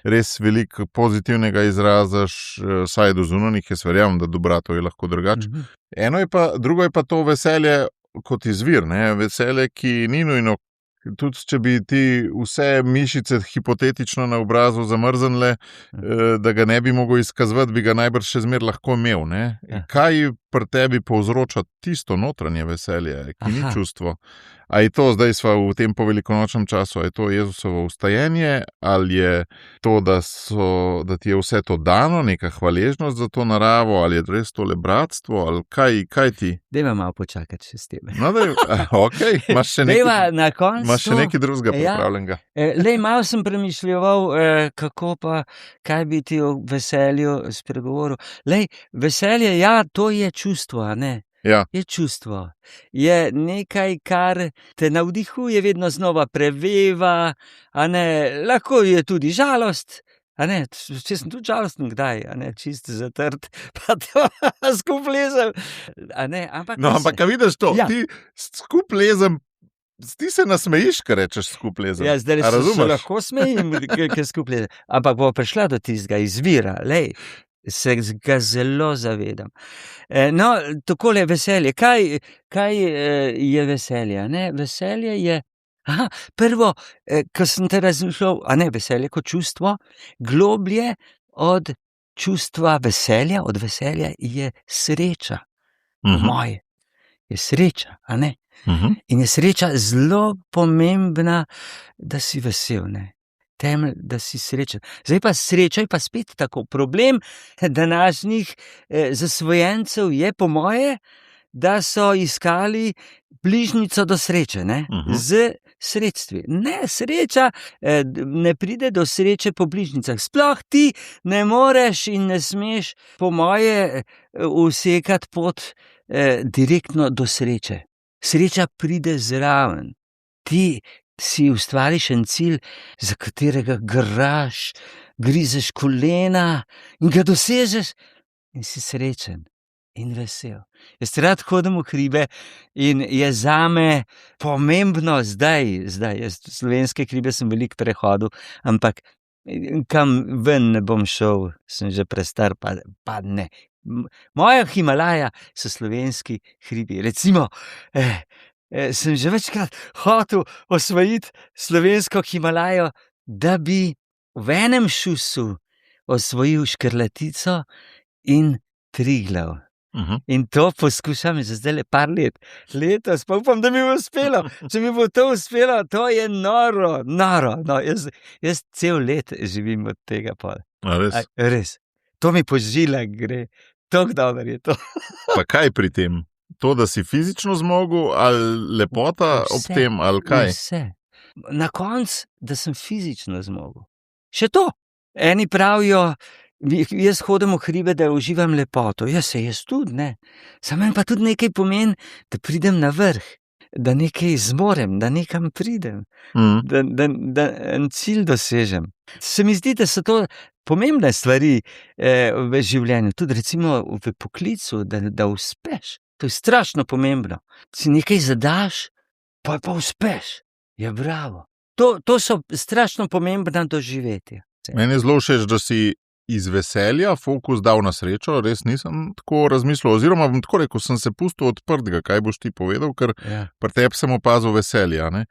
Res veliko pozitivnega izražaš, saj do zunanjih, jaz verjamem, da do bratov je lahko drugače. Drugo je pa to veselje kot izvir, ne? Veselje, ki ni nujno. Tudi, če bi ti vse mišice hipotetično na obrazu zamrznile, da ga ne bi mogel izkazovati, bi ga najbrž še zmer lahko imel, ne? Kaj pri tebi povzroča tisto notranje veselje, ki ni čustvo? A je to zdaj sva v tem povelikonočnem času, a je to Jezusovo vstajenje, ali je to, da ti je vse to dano, neka hvaležnost za to naravo, ali je res tole bratstvo, ali kaj ti? Dejva malo počakati še s tem. No, okej, imaš še nekaj drugega pripravljenega. Lej, malo sem premišljeval, kako pa, kaj bi ti o veselju spregovoril. Lej, veselje, ja, to je čustvo, a ne? Ja. Je čustvo. Je nekaj, kar te navdihuje, vedno znova preveva, a ne, lahko je tudi žalost, a ne, če sem tudi žalosten, kdaj, a ne, čist zatrt, pa to skup lezem, a ne, ampak... No, ampak kaj vidiš to, ja. Ti skup lezem, ti se nasmejiš, kar rečeš skup lezem. Ja, zdaj se lahko smejim, ker skup lezem, ampak bo prišla do tistega izvira, lej, se ga zelo zavedam. No, takole veselje. Kaj je veselje? Ne? Veselje je, prvo, ko sem te razmišljal, veselje kot čustvo, globlje od čustva veselja, od veselja je sreča. Moje je sreča, a ne? In je sreča zelo pomembna, da si vesel, ne? Temelj, da si srečen. Zdaj pa sreča je pa spet tako. Problem današnjih zasvojencev je po moje, da so iskali bližnjico do sreče, ne? Z sredstvi. Ne, sreča ne pride do sreče po bližnjicah. Sploh ti ne moreš in ne smeš po moje usekati pot direktno do sreče. Sreča pride zraven. Ti si ustvariš en cilj, za katerega grizeš kolena in ga dosežeš in si srečen in vesel. Jaz rad hodim v hribe in je zame pomembno zdaj, jaz slovenske hribe sem veliko prehodil, ampak kam ven ne bom šel, sem že prestar, pa ne. Moja Himalaja so slovenski hribi. Recimo, sem že večkrat hotel osvojiti slovensko Himalajo, da bi v enem šusu osvojil Škrlatico in Triglav. In to poskušam že zdaj par let. Letos pa upam, da mi bo uspelo. Če mi bo to uspelo, to je noro. No, jaz cel let živim od tega pol. Res? Res. To mi po žilah gre. Tako dobro je to. Pa kaj pri tem? To, da si fizično zmogel, ali lepota ob tem, ali kaj? Vse. Na koncu, da sem fizično zmogel. Še to. Eni pravijo, jaz hodim v hribe, da uživam lepoto. Jaz tudi, ne. Samo meni pa tudi nekaj pomeni, da pridem na vrh, da nekaj zmorem, da nekam pridem, da en cilj dosežem. Se mi zdi, da so to pomembne stvari v življenju, tudi recimo v poklicu, da uspeš. To je strašno pomembno. Si nekaj zadaš, pa uspeš. Ja, bravo. To so strašno pomembna doživetja. Meni je zelo všeč, da si iz veselja fokus dal na srečo, res nisem tako razmislil, oziroma bom tako rekel, sem se pustil odprtega, kaj boš ti povedal, ker pri tebi sem opazil veselja, ne?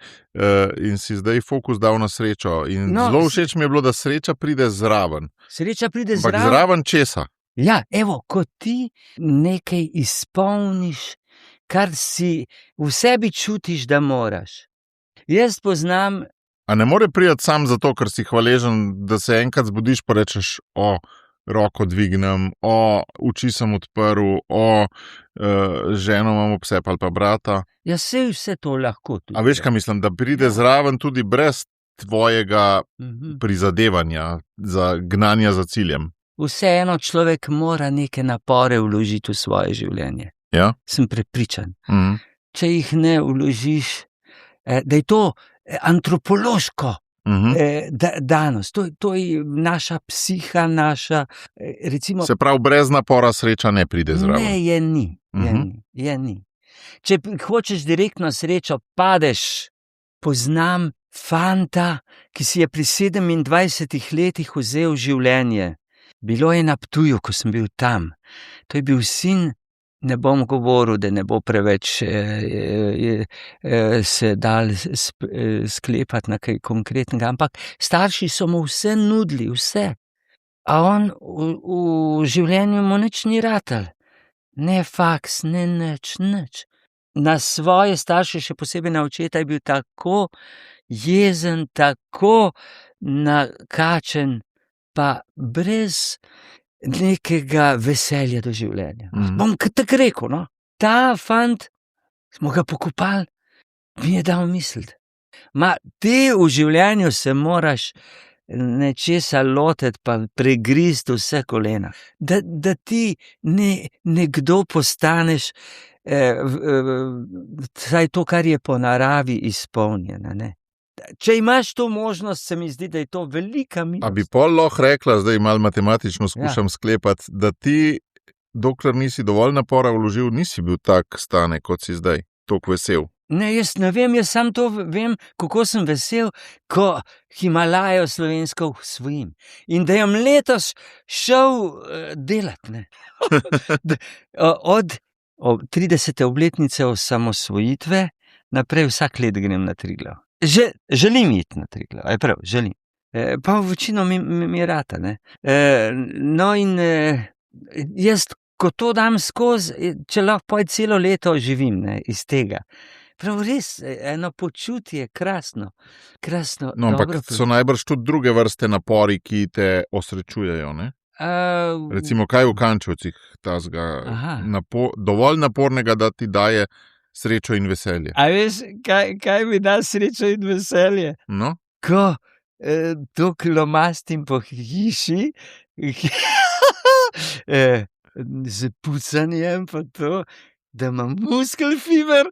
In si zdaj fokus dal na srečo. In zelo všeč mi je bilo, da sreča pride zraven. Sreča pride zraven. Ampak zraven česa? Ja, evo, ko ti nekaj izpolniš, kar si v sebi čutiš, da moraš. Jaz poznam. A ne more priti sam zato, ker si hvaležen, da se enkrat zbudiš pa rečeš, roko dvignem, oči sem odprl, ženo imam ob sebi ali pa brata. Ja, vse to lahko tudi. A veš, kaj mislim, da pride zraven tudi brez tvojega prizadevanja, gnanja za ciljem. Vseeno človek mora neke napore vložiti v svoje življenje. Ja? Sem prepričan. Če jih ne vložiš, da je to antropološko danost. To je naša psiha, recimo. Se pravi, brez napora sreča ne pride zraven. Ne, je ni. Če hočeš direktno srečo, padeš. Poznam fanta, ki si je pri 27 letih vzel življenje. Bilo je na Ptuju, ko sem bil tam. To je bil sin, ne bom govoril, da ne bo preveč se dal sklepati na kaj konkretnega, ampak starši so mu vse nudili, vse. A on v življenju mu nič ni ratal. Ne faks, ne nič. Na svoje starše, še posebej na očeta, je bil tako jezen, tako nakačen, pa brez nekega veselja do življenja. Bom tako rekel, no. Ta fant, smo ga pokopali, mi je dal misliti. Ti v življenju se moraš nečesa lotiti, pa pregristi vse kolena. Da ti nekdo postaneš, saj to, kar je po naravi izpolnjeno, ne. Če imaš to možnost, se mi zdi, da je to velika milost. A bi pol lahko rekla, zdaj malo matematično skušam sklepati, da ti, dokler nisi dovolj napora vložil, nisi bil tak Stane, kot si zdaj, toliko vesel. Ne, jaz ne vem, jaz sam to vem, kako sem vesel, ko Himalajo slovensko osvojim. In da jim letos šel delati, ne. Od 30. obletnice osamosvojitve naprej vsak let grem na Triglav. Želim iti na Triglav, želim. Pa večino mi rata, ne. No in jaz, ko to dam skozi, če lahko celo leto živim, ne, iz tega. Prav res, eno počutje, krasno. No, ampak so najbrž tudi druge vrste napori, ki te osrečujejo, ne? Recimo, kaj v kančovcih tazga dovolj napornega, da ti daje srečo in veselje. A veš, kaj mi da srečo in veselje? No? Ko lomastim po hiši, z pucanjem pa to, da imam muskel fiber.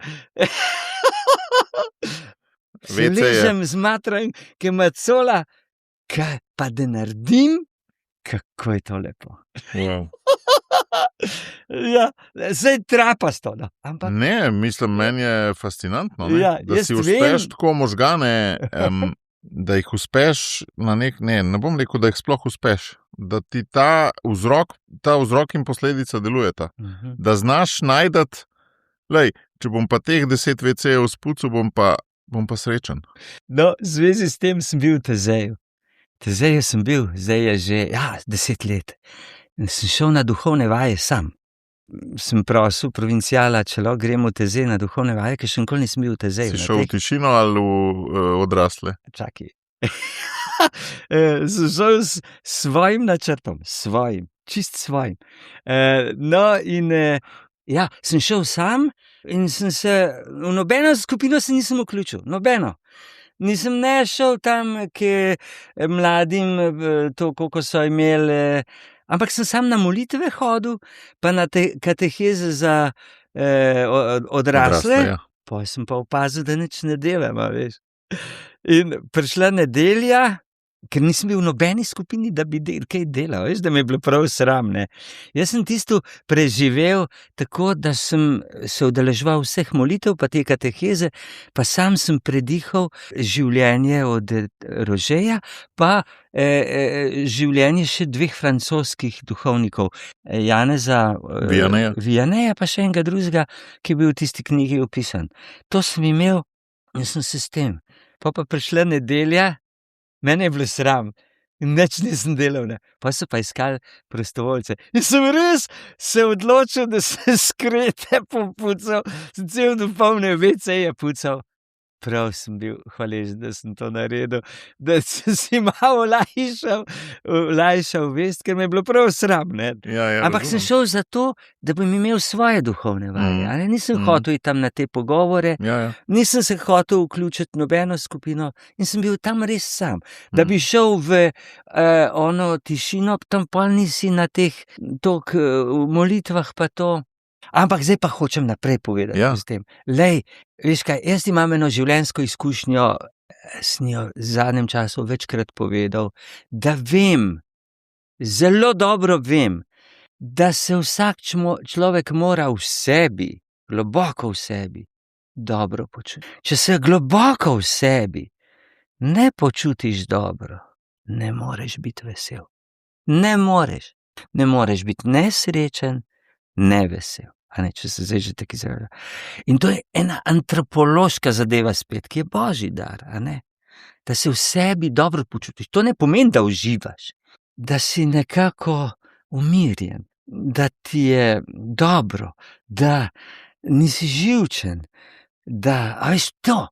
Se ležem z matrom, ki ima cola, kaj pa da naredim, kako je to lepo. Wow. Ja, zdaj trapasto, no. Ampak. Ne, mislim, meni je fascinantno, ne? Ja, da si uspeš tako možgane da jih uspeš na ne bom rekel, da jih sploh uspeš, da ti ta vzrok in posledica delujeta. Da znaš najdati, če bom pa teh 10 WC-jev spucal, bom pa srečen. No, v zvezi s tem sem bil v Tezeju. Tezeju sem bil, zdaj je že 10 let. In sem šel na duhovne vaje sam. Sem prosil provincijala, če lahko gremo v Tezej na duhovne vaje, ker še nikoli nisem bil v Tezeju. Si šel v tišino ali v odrasle? Čakaj. Sem šel s svojim načrtom, čist svojim. Sem šel sam in sem se, v nobeno skupino se nisem vključil, nobeno. Nisem ne šel tam, ki mladim to, koliko so imeli, ampak sem sam na molitve hodil, pa na kateheze za odrasle. Ja. Potem sem pa opazil, da nič ne delam, veš. In prišla nedelja, ker nisem bil v nobeni skupini, da bi kaj delal, veš, da mi je bilo prav sram, ne. Jaz sem tisto preživel tako, da sem se udeleževal vseh molitev, pa te kateheze, pa sam sem predihal življenje od Rožeja, pa življenje še 2 francoskih duhovnikov, Janeza Vianeja, pa še enega drugega, ki je bil v tisti knjigi opisan. To sem imel in sem se s tem. Pa prišla nedelja, mene je bilo sram in nič nisem delal, ne. Pa so pa iskali prostovoljce. In sem res se odločil, da sem skrete popucal, sem cel dopolne WC-je pucal. Prav sem bil hvaležen, da sem to naredil, da sem si malo olajšal vest, ker me je bilo prav sram, ne. Ampak sem šel zato, da bom imel svoje duhovne vaje, nisem hotel iti tam na te pogovore, nisem se hotel vključiti nobeno skupino in sem bil tam res sam. Da bi šel v ono tišino, tam pol nisi na teh molitvah pa to. Ampak zdaj pa hočem naprej povedati s tem. Veš kaj, jaz imam eno življenjsko izkušnjo, sem jo v zadnjem času večkrat povedal, da vem, zelo dobro vem, da se vsak človek mora v sebi, globoko v sebi, dobro počuti. Če se globoko v sebi ne počutiš dobro, ne moreš biti vesel. Ne moreš biti nesrečen, ne vesel. Če se zdaj že tako izraža. In to je ena antropološka zadeva spet, ki je božji dar, da se v sebi dobro počutiš. To ne pomeni, da uživaš, da si nekako umirjen, da ti je dobro, da nisi živčen, a veš to,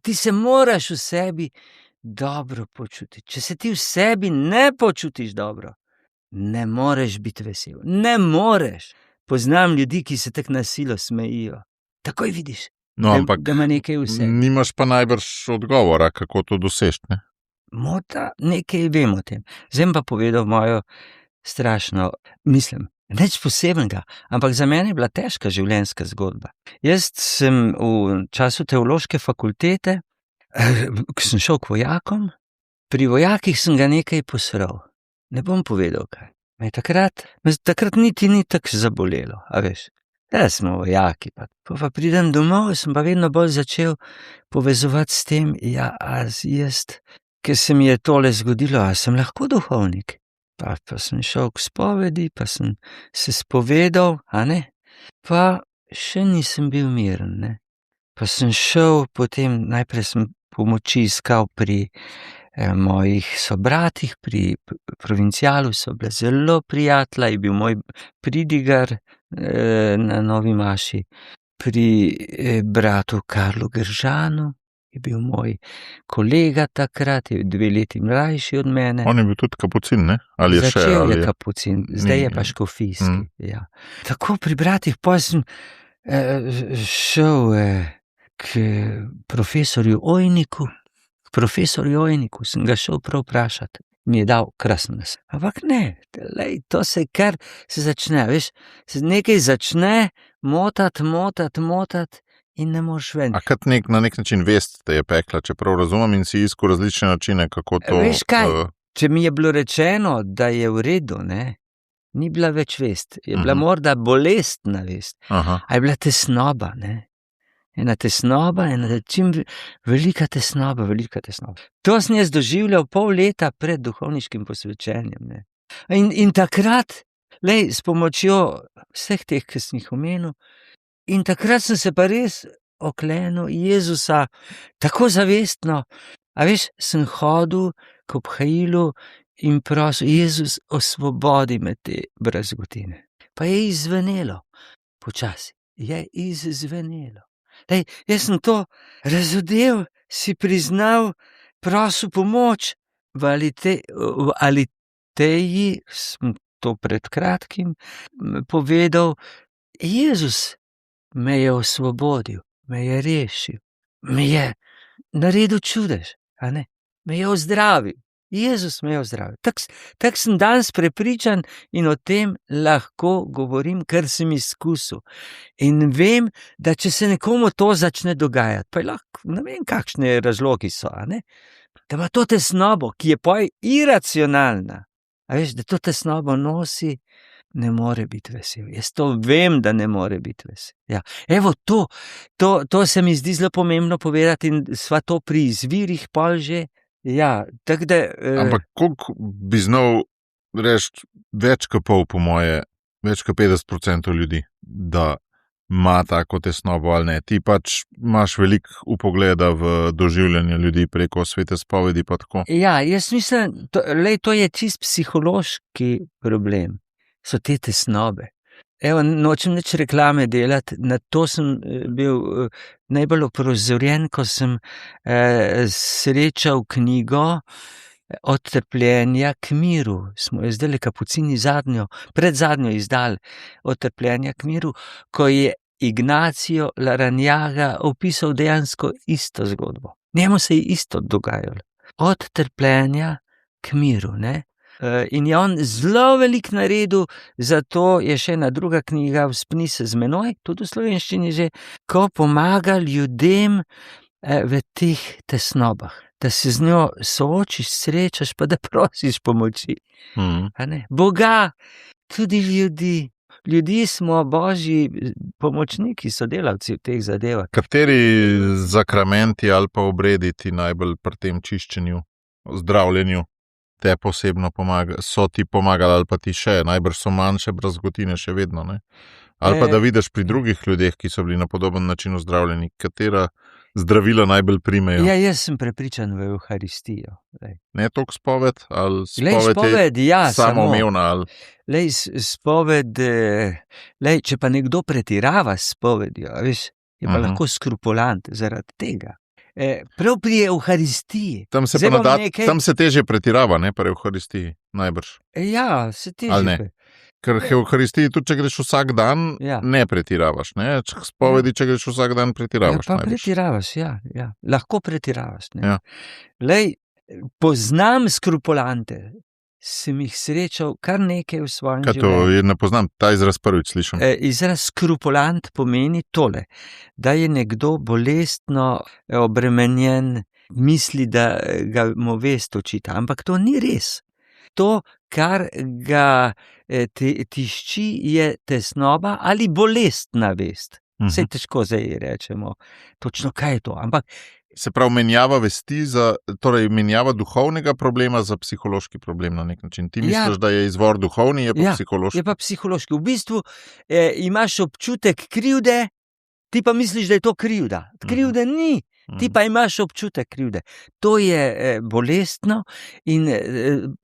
ti se moraš v sebi dobro počutiti. Če se ti v sebi ne počutiš dobro, ne moreš biti vesel, ne moreš. Poznam ljudi, ki se tako na silo smejijo. Takoj vidiš, da ima nekaj v sebi. Nimaš pa najbrž odgovora, kako to doseči, ne? Mota, nekaj vem o tem. Zdaj pa povedal mojo strašno, nič posebnega, ampak za mene je bila težka življenjska zgodba. Jaz sem v času teološke fakultete, ko sem šel k vojakom, pri vojakih sem ga nekaj posral. Ne bom povedal kaj. Takrat niti ni tako zabolelo, a veš. Smo vojaki, pa pridem domov, sem pa vedno bolj začel povezovati s tem, jaz, ker se mi je tole zgodilo, a sem lahko duhovnik. Pa sem šel k spovedi, pa sem se spovedal, pa še nisem bil miren, ne. Pa sem šel potem, najprej sem pomoči iskal pri mojih sobratih, pri provincialu so bile zelo prijatelja, je bil moj pridigar na Novi Maši, pri bratu Karlu Gržanu je bil moj kolega takrat, je 2 leti mlajši od mene. On je bil tudi kapucin, ne? Ali je še? Začel je kapucin, zdaj je pa škofijski. Ja. Tako pri bratih, pa sem šel k profesorju Ojniku sem ga šel prav vprašati. Mi je dal krasno nas. Ampak ne, to se kar se začne, veš, se nekaj začne motati in ne moreš ven. A kad na nek način vest te je pekla, čeprav razumem in si iskal različne načine, kako to... Veš kaj, če mi je bilo rečeno, da je v redu, ni bila več vest. Je bila morda bolestna vest. A je bila tesnoba, ena tesnoba, velika tesnoba. To sem jaz doživljal pol leta pred duhovniškim posvečenjem. Ne. In takrat, s pomočjo vseh teh, ki sem jih omenil, in takrat sem se pa res oklenil Jezusa tako zavestno. A veš, sem hodil k obhajilu in prosil, Jezus, osvobodi me te brazgotine. Pa je izzvenelo, počasi, je izzvenelo. Jaz sem to razodel, si priznal, prosil pomoč, v Aliteji sem to pred kratkim povedal, Jezus me je osvobodil, me je rešil, me je naredil čudež, a ne? Me je ozdravil. Jezus me je ozdravil. Tak sem danes prepričan in o tem lahko govorim, ker sem izkusil. In vem, da če se nekomu to začne dogajati, pa je lahko, ne vem, kakšne razlogi so, a ne? Da ima to tesnobo, ki je pa iracionalna. A veš, da to tesnobo nosi, ne more biti vesel. Jaz to vem, da ne more biti vesel. Ja. Evo, to se mi zdi zelo pomembno povedati in sva to pri izvirih pol že. Ja, tako da... Ampak koliko bi znal reči, več kot pol, po moje, več kot 50% ljudi, da ima tako tesnobo ali ne? Ti pač imaš veliko upogleda v doživljanje ljudi preko svete spovedi pa tako. Ja, jaz mislim, to je čist psihološki problem, so te tesnobe. Evo, nočem nič reklame delati, na to sem bil najbolj opozorjen, ko sem srečal knjigo Od trpljenja k miru. Smo jo zdajle kapucini predzadnjo izdali, Od trpljenja k miru, ko je Ignacio Larrañaga opisal dejansko isto zgodbo. Njemu se je isto dogajalo. Od trpljenja k miru, ne? In je on zelo velik naredil, zato je še ena druga knjiga Vzpni se z menoj, tudi v slovenščini že, ko pomaga ljudem v teh tesnobah, da se z njo soočiš, srečaš, pa da prosiš pomoči. A ne? Boga, tudi ljudi. Ljudje smo božji pomočniki, sodelavci v teh zadevah. Kateri zakramenti ali pa obredi ti najbolj pri tem čiščenju, zdravljenju te posebno so ti pomagali ali pa ti še, najbrž so manjše brazgotine še vedno, ne? Ali pa da vidiš pri drugih ljudeh, ki so bili na podoben način zdravljeni, katera zdravila najbolj primejo? Ja, jaz sem prepričan v Evharistijo. Ne toliko spoved, ali spoved je samoumevna? Ali... Spoved, če pa nekdo pretirava s spovedjo, veš, je pa lahko skrupulant zaradi tega. Prav pri Evharistiji. Tam se težje pretirava, ne, pri Evharistiji, najbrž. Ja, se težje. Ker v Evharistiji tudi, če greš vsak dan, ne pretiravaš, ne? Spovedi, če greš vsak dan, pretiravaš. Ja, pa najbrž. Pretiravaš, ja. Lahko pretiravaš, ne. Ja. Poznam skrupulante. Sem jih srečal kar nekaj v svojem življenju. Kaj to ne poznam, ta izraz prvič slišim. Izraz skrupulant pomeni tole, da je nekdo bolestno obremenjen, misli, da ga mu vest očita, ampak to ni res. To, kar ga tišči, je tesnoba ali bolestna vest. Vse težko zdaj rečemo, točno kaj je to, ampak se pravi, menjava vesti, torej menjava duhovnega problema za psihološki problem na nek način. Ti misliš, da je izvor duhovni, je pa psihološki? Je pa psihološki. V bistvu imaš občutek krivde, ti pa misliš, da je to krivda. Krivde ni, ti pa imaš občutek krivde. To je bolestno in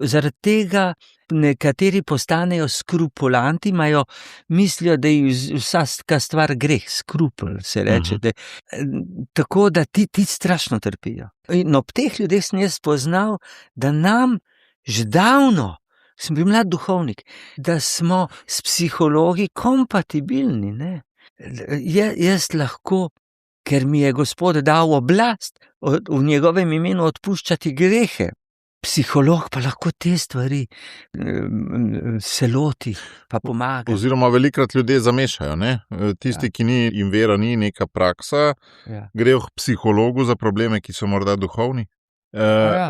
zaradi tega nekateri postanejo skrupulanti, mislijo, da je vsaka stvar greh, skrupul se reče. Tako da ti strašno trpijo. In ob teh ljudeh sem jaz spoznal, da nam že davno, sem bil mlad duhovnik, da smo s psihologi kompatibilni. Ne? Jaz lahko, ker mi je Gospod dal oblast v njegovem imenu odpuščati grehe. Psiholog pa lahko te stvari se loti, pa pomaga. Oziroma velikrat ljudje zamešajo, ne? Tisti, ki jim vera ni neka praksa, grejo k psihologu za probleme, ki so morda duhovni.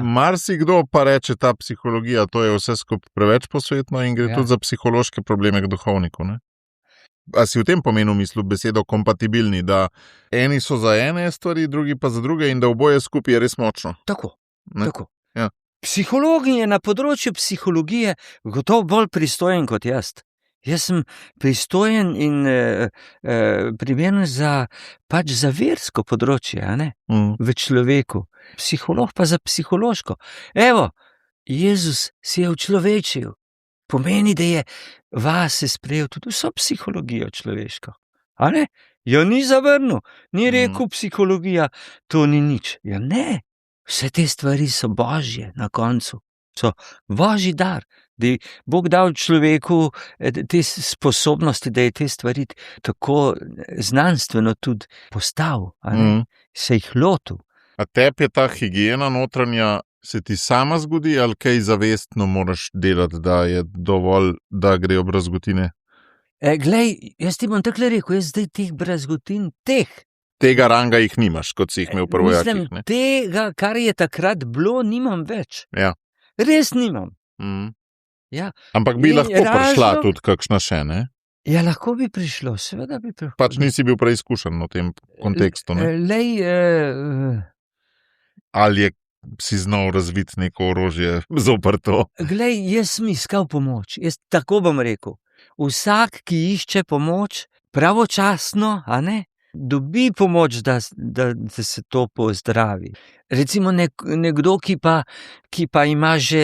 Marsikdo pa reče, ta psihologija, to je vse skupaj preveč posvetno in gre tudi za psihološke probleme k duhovniku, ne? A si v tem pomenu mislil besedo kompatibilni, da eni so za ene stvari, drugi pa za druge in da oboje skupaj je res močno? Tako, Ne? tako. Ja. Psiholog je na področju psihologije gotovo bolj pristojen kot jaz. Jaz sem pristojen in primeren za versko področje, a ne? V človeku. Psiholog pa za psihološko. Evo, Jezus si je učlovečil. Pomeni, da je vase sprejel tudi vso psihologijo človeško. A ne? Jo ni zavrnil, ni rekel psihologija, to ni nič. Ja ne, vse te stvari so božje na koncu. So božji dar, da je Bog dal človeku te sposobnosti, da je te stvari tako znanstveno tudi postavil, a ne? Se jih lotil. A tebi je ta higiena notranja, se ti sama zgodi ali kaj zavestno moraš delati, da je dovolj, da grejo brazgotine? Glej, jaz ti bom takole rekel, jaz zdaj teh brazgotin, Tega ranga jih nimaš, kot si jih imel v prvojakih, ne? tega, kar je takrat bilo, nimam več. Ja. Res nimam. Ja. Ampak bi In lahko prišla razlog- tudi kakšna še, ne? Ja, lahko bi prišlo, seveda bi prišlo. Pač nisi bil preizkušen v tem kontekstu, ne? Lej, Ali si znal razviti neko orožje zoper to? glej, jaz sem iskal pomoč. Jaz tako bom rekel. Vsak, ki išče pomoč, pravočasno, a ne, dobi pomoč, da se to pozdravi. Recimo nekdo, ki pa ima že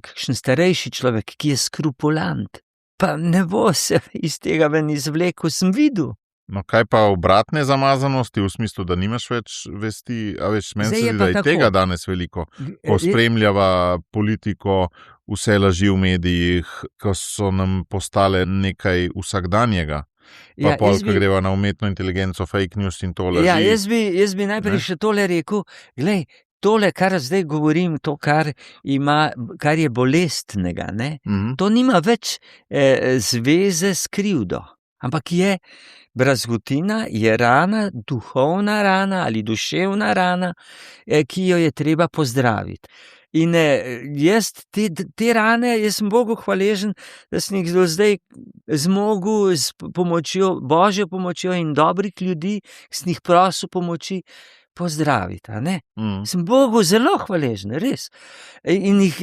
kakšen starejši človek, ki je skrupulant, pa ne bo se iz tega ven izvlekel, sem videl. No, kaj pa obratne zamazanosti, v smislu, da nimaš več vesti, a veš, meni Zdaj se je zdi, pa da je tako. tega danes veliko, ko spremljava politiko, vse laži v medijih, ko so nam postale nekaj vsakdanjega, pa Ja, pol, jaz ko bi- greva na umetno inteligenco, fake news in to laži. Ja, jaz bi najprej Ne. še tole rekel, glej, tole, kar zdaj govorim, to, kar je bolestnega, ne, to nima več zveze s krivdo, ampak je brazgotina, je rana, duhovna rana ali duševna rana, ki jo je treba pozdraviti. In jaz te rane, jaz sem Bogu hvaležen, da sem jih do zdaj zmogel s pomočjo, božjo pomočjo in dobrih ljudi, ki sem jih prosil pomoči, pozdraviti, a ne. Sem Bogu zelo hvaležen, res. In jih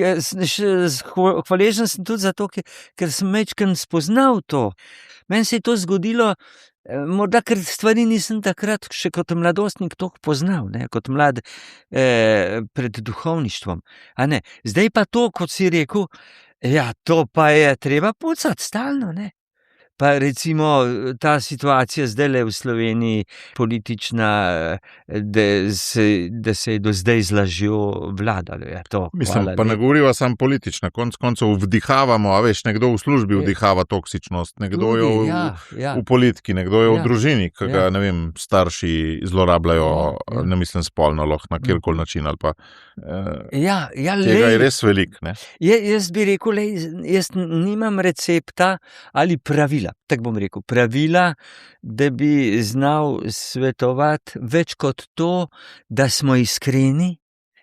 hvaležen sem tudi zato, ker sem majčkeno spoznal to. Meni se je to zgodilo, morda ker stvari nisem takrat še kot mladostnik toliko poznal, ne, kot mlad pred duhovništvom. A ne. Zdaj pa to, kot si rekel, ja, to pa je treba pucati stalno, ne. Pa recimo ta situacija zdajle v Sloveniji politična, da se je do zdaj z lažjo vladalo. Ja, to, Mislim, hvala pa ne lepa. govoriva samo politična, konec koncev vdihavamo, a veš, nekdo v službi vdihava toksičnost, nekdo jo Tudi, ja. v politiki, nekdo je v Ja. družini, ki ga, Ja. ne vem, starši zlorabljajo, Ja. ne mislim spolno, lahko na kjerkoli način ali pa. Ja, Tega je res veliko, ne? Jaz bi rekel, jaz nimam recepta ali pravila, tako bom rekel, pravila, da bi znal svetovati več kot to, da smo iskreni.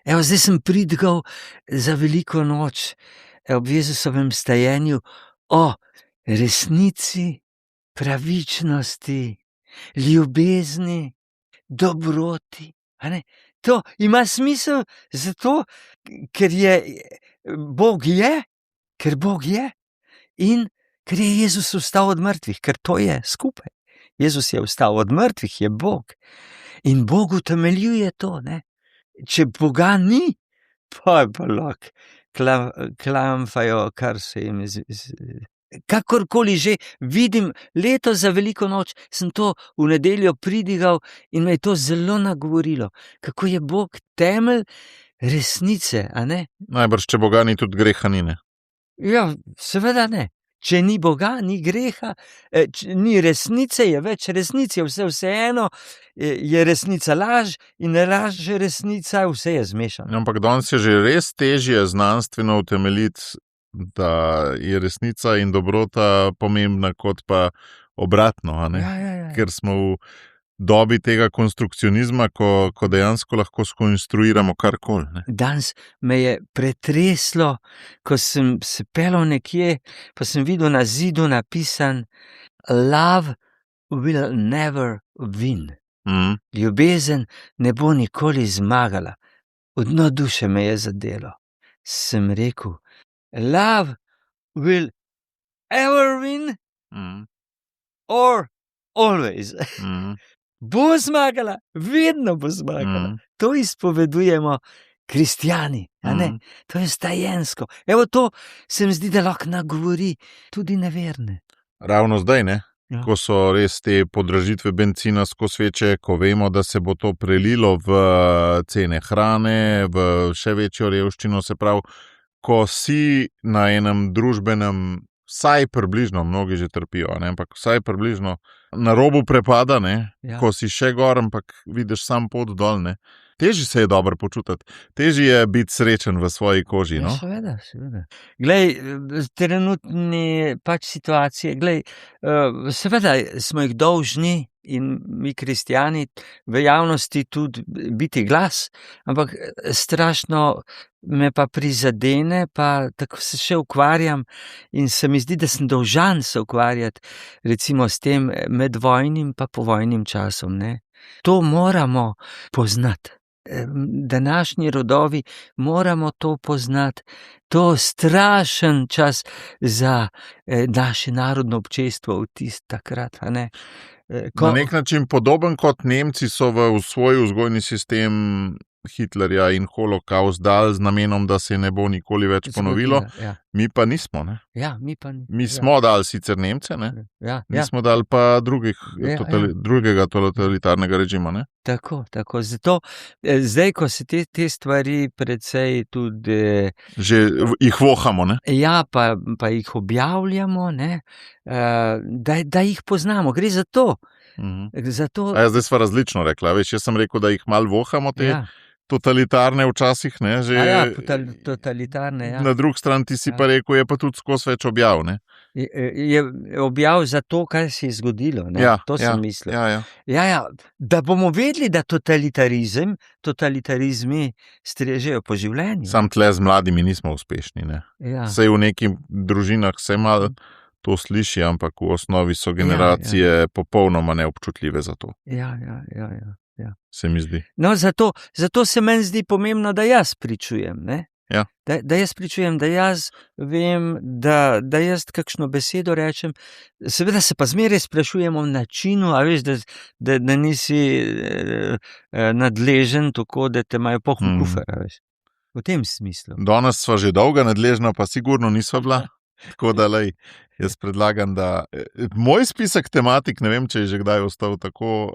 Evo, zdaj sem pridigal za veliko noč ob Jezusovem stajenju o resnici, pravičnosti, ljubezni, dobroti. A ne? To ima smisel zato, ker Bog je, ker Bog je in ker je Jezus vstal od mrtvih, ker to je skupaj. Jezus je vstal od mrtvih, je Bog. In Bog utemeljuje to, ne. Če Boga ni, pa lahko klamfajo, kar se jim kakorkoli že. Vidim, letos za veliko noč sem to v nedeljo pridigal in me je to zelo nagovorilo, kako je Bog temelj resnice, a ne? Najbrž, če Boga ni, tudi greha ni, ne? Ja, seveda ne. Če ni Boga, ni greha, ni resnice, je več resnic, je vseeno, je resnica laž in laž je resnica, vse je zmešano. Ampak danes je že res težje znanstveno utemeljiti, da je resnica in dobrota pomembna, kot pa obratno, a ne? Ja. Ker smo v dobi tega konstrukcionizma, ko dejansko lahko skonstruiramo karkoli, ne? Danes me je pretreslo, ko sem se pelal nekje, pa sem videl na zidu napisan love will never win. Ljubezen ne bo nikoli zmagala. V dno duše me je zadelo. Sem rekel, love will ever win or always. Bo zmagala, vedno bo zmagala. To izpovedujemo kristjani, a ne? To je stajensko. Evo to se mi zdi, da lahko nagovori tudi neverne. Ravno zdaj, ne? Ja. Ko so res te podražitve bencina skozi sveče, ko vemo, da se bo to prelilo v cene hrane, v še večjo revščino, se pravi, ko si na enem družbenem, vsaj približno, mnogi že trpijo, ne? Ampak vsaj približno na robu prepada, ne? Ja. Ko si še gor, ampak vidiš sam pot dol, ne? Težje se je dobro počutiti, težje je biti srečen v svoji koži. No? Ja, seveda. Glej, trenutni pač situacije, seveda smo jih dolžni in mi kristjani v javnosti tudi biti glas, ampak strašno me pa prizadene, pa tako se še ukvarjam in se mi zdi, da sem dolžan se ukvarjati recimo s tem medvojnim pa povojnim časom. Ne? To moramo poznati. Današnji rodovi moramo to poznati. To strašen čas za naše narodno občestvo v tisti takrat. A ne? Na nek način podoben kot Nemci so v svoj vzgojni sistem Hitlerja in holokaust dali z namenom, da se ne bo nikoli več ponovilo. Ja. Mi pa nismo. Ne? Ja, mi pa nismo. Mi smo dali sicer Nemce, ne? Mi smo dali pa drugega totalitarnega režima. Ne? Tako. Zato, zdaj, ko se te stvari precej tudi... Že jih vohamo, ne? Ja, pa jih objavljamo, ne? Da jih poznamo. Gre za to. Zdaj sva različno rekla. Veš, jaz sem rekel, da jih malo vohamo te totalitarne včasih. Ne? Totalitarne, ja. Na drugi strani ti si pa rekel, je pa tudi skozi več objav. Ne? Je objav za to, kaj se je zgodilo. Ne? To sem mislil. Ja, da bomo vedeli, da totalitarizmi strežejo po življenju. Sam tle z mladimi nismo uspešni. Ne? Sej v nekih družinah se malo to sliši, ampak v osnovi so generacije popolnoma neobčutljive za to. Ja. Se mi zdi. No, zato se meni zdi pomembno, da jaz pričujem, ne? Ja. Da jaz pričujem, da jaz vem, da jaz kakšno besedo rečem. Seveda se pa zmeraj sprašujem o načinu, a veš, da nisi nadležen, tako da te imajo pohod kufer, a veš. V tem smislu. Danes sva že dolga nadležna, pa sigurno nisva bila. Tako da, jaz predlagam, da moj spisek tematik, ne vem, če je že kdaj ostal tako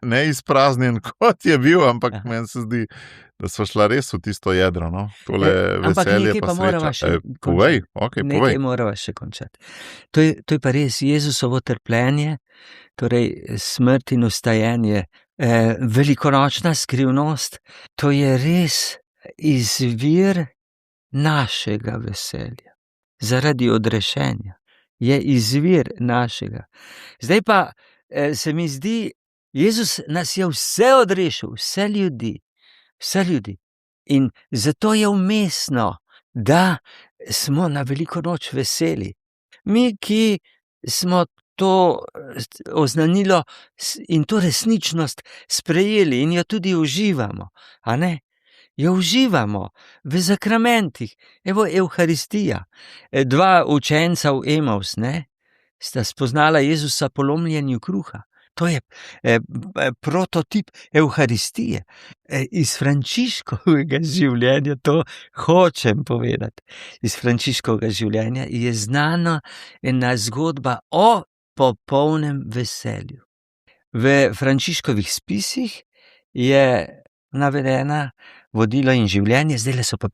neizpraznjen, kot je bil, ampak meni se zdi, da sva šla res v tisto jedro, no? Tole veselje pa sreča. Povej. Nekaj morava še končati. To je pa res Jezusovo trpljenje, torej smrt in vstajenje, velikonočna skrivnost, to je res izvir našega veselja. Zaradi odrešenja je izvir našega. Zdaj pa se mi zdi, Jezus nas je vse odrešil, vse ljudi. In zato je umestno, da smo na veliko noč veseli. Mi, ki smo to oznanilo in to resničnost sprejeli in jo tudi uživamo, a ne? Jo uživamo v zakramentih. Evo Evharistija. 2 učenca v Emaus, ne, sta spoznala Jezusa po lomljenju kruha. To je prototip Evharistije. Iz Frančiškovega življenja, to hočem povedati. Iz Frančiškovega življenja je znana ena zgodba o popolnem veselju. V Frančiškovih spisih je navedena vodilo in življenje, zdaj so pa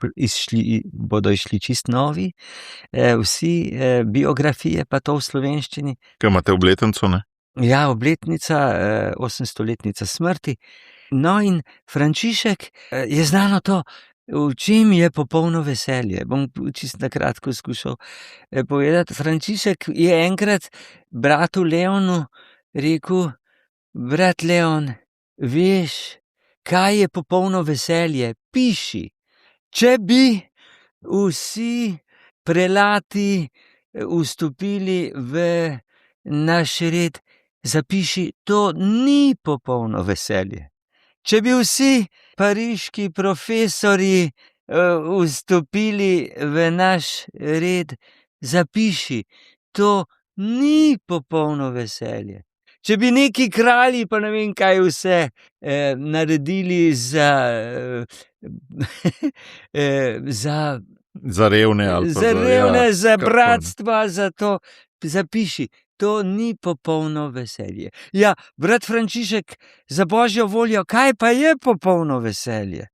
bodo išli čist novi, vsi biografije, pa to v slovenščini. Kaj imate obletnico, ne? Ja, obletnica, 800-letnica smrti. No in Frančišek, je znano to, v čem je popolno veselje. Bom čisto na kratko skušal povedati. Frančišek je enkrat bratu Leonu rekel, brat Leon, veš, kaj je popolno veselje? Piši. Če bi vsi prelati vstopili v naš red, zapiši, to ni popolno veselje. Če bi vsi pariški profesorji vstopili v naš red, zapiši, to ni popolno veselje. Če bi neki kralji, pa ne vem kaj vse, naredili za revne ali pa za bratstva, za to, zapiši, to ni popolno veselje. Ja, brat Frančišek, za Božjo voljo, kaj pa je popolno veselje?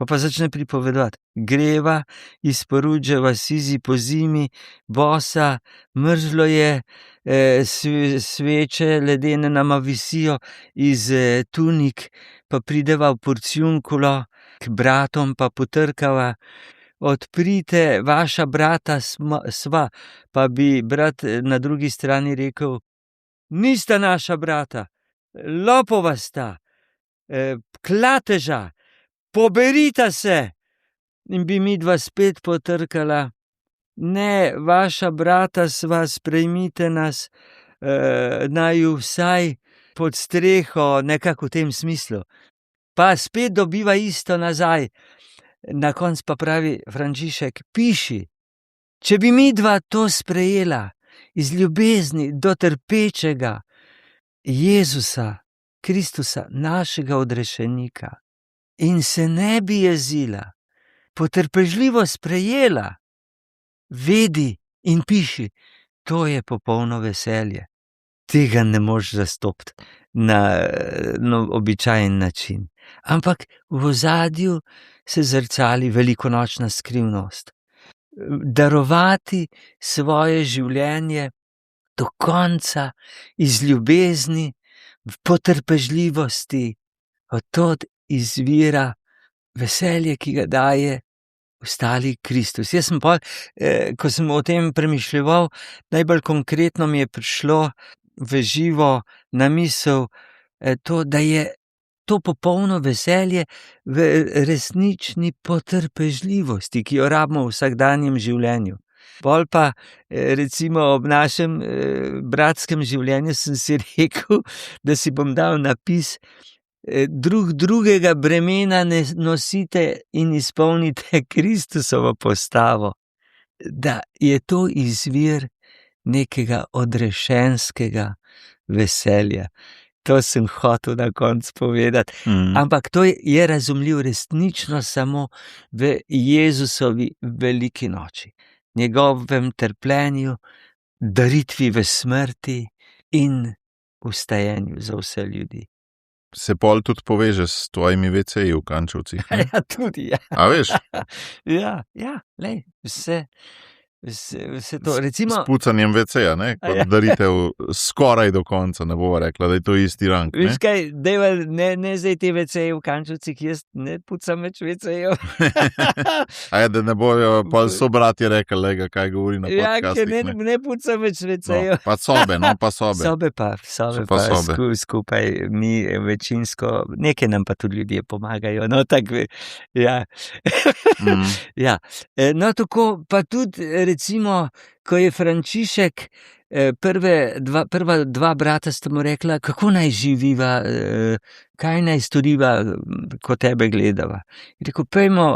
Pa začne pripovedovati. Greva iz Porudže v Asizi po zimi, bosa, mrzlo je, sveče ledene nama visijo iz tunik, pa prideva v porciunkulo k bratom, pa potrkava. Odprite, vaša brata sva, pa bi brat na drugi strani rekel, nista naša brata, lopova sta, klateža, poberita se. In bi midva spet potrkala, ne, vaša brata sva, sprejmite nas, naju vsaj pod streho, nekako v tem smislu. Pa spet dobiva isto nazaj. Na koncu pa pravi Frančišek, piši, če bi midva to sprejela iz ljubezni do trpečega Jezusa, Kristusa, našega odrešenika, in se ne bi jezila, potrpežljivo sprejela, vedi in piši, to je popolno veselje. Tega ne moš zastopiti na običajen način. Ampak v ozadju se zrcali velikonočna skrivnost. Darovati svoje življenje do konca iz ljubezni, v potrpežljivosti, od tod izvira veselje, ki ga daje ostali Kristus. Jaz sem ko sem o tem premišljeval, najbolj konkretno mi je prišlo v živo na misel to, da je to popolno veselje v resnični potrpežljivosti, ki jo rabimo v vsakdanjem življenju. Pol pa recimo ob našem bratskem življenju sem si rekel, da si bom dal napis, drugega bremena ne nosite in izpolnite Kristusovo postavo, da je to izvir nekega odrešenskega veselja. To sem hotel na koncu povedati. Ampak to je razumljiv resnično samo v Jezusovi veliki noči, njegovem trpljenju, daritvi v smrti in vstajenju za vse ljudi. Se pol tudi poveže s tvojimi WC-ji v Kančevcih? Ja, tudi, ja. A veš? Ja, lej, vse to, recimo... S pucanjem WC-ja, ne? Kot daritev skoraj do konca, ne bova rekla, da je to isti rang, ne? Veš kaj, dejva, ne zdaj te WC-je v Kančevcih, jaz ne pucam več WC-jev. A je, da ne bojo pol sobratje rekli, lega, kaj govori na podcastih, ne? Ja, ne pucam več WC-jev. No, pa sobe. Sobe pa skupaj, mi večinsko, nekaj nam pa tudi ljudje pomagajo, no, tako, ja. Ja, no, tako, pa tudi, recimo, ko je Frančišek, prva dva brata sta mu rekla, kako naj živiva, kaj naj storiva, ko tebe gledava. In rekel, pejmo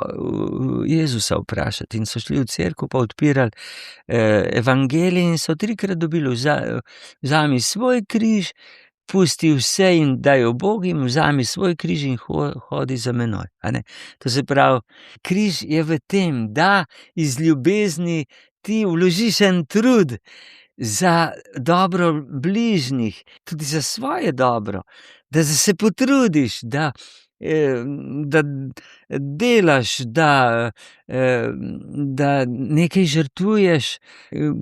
Jezusa vprašati. In so šli v cerkev, pa odpirali evangelij in so 3krat dobili, vzami svoj križ, pusti vse in daj ubogim, vzami svoj križ in hodi za menoj. To se pravi, križ je v tem, da iz ljubezni ti vložiš en trud za dobro bližnjih, tudi za svoje dobro, da se potrudiš, da delaš, da nekaj žrtvuješ,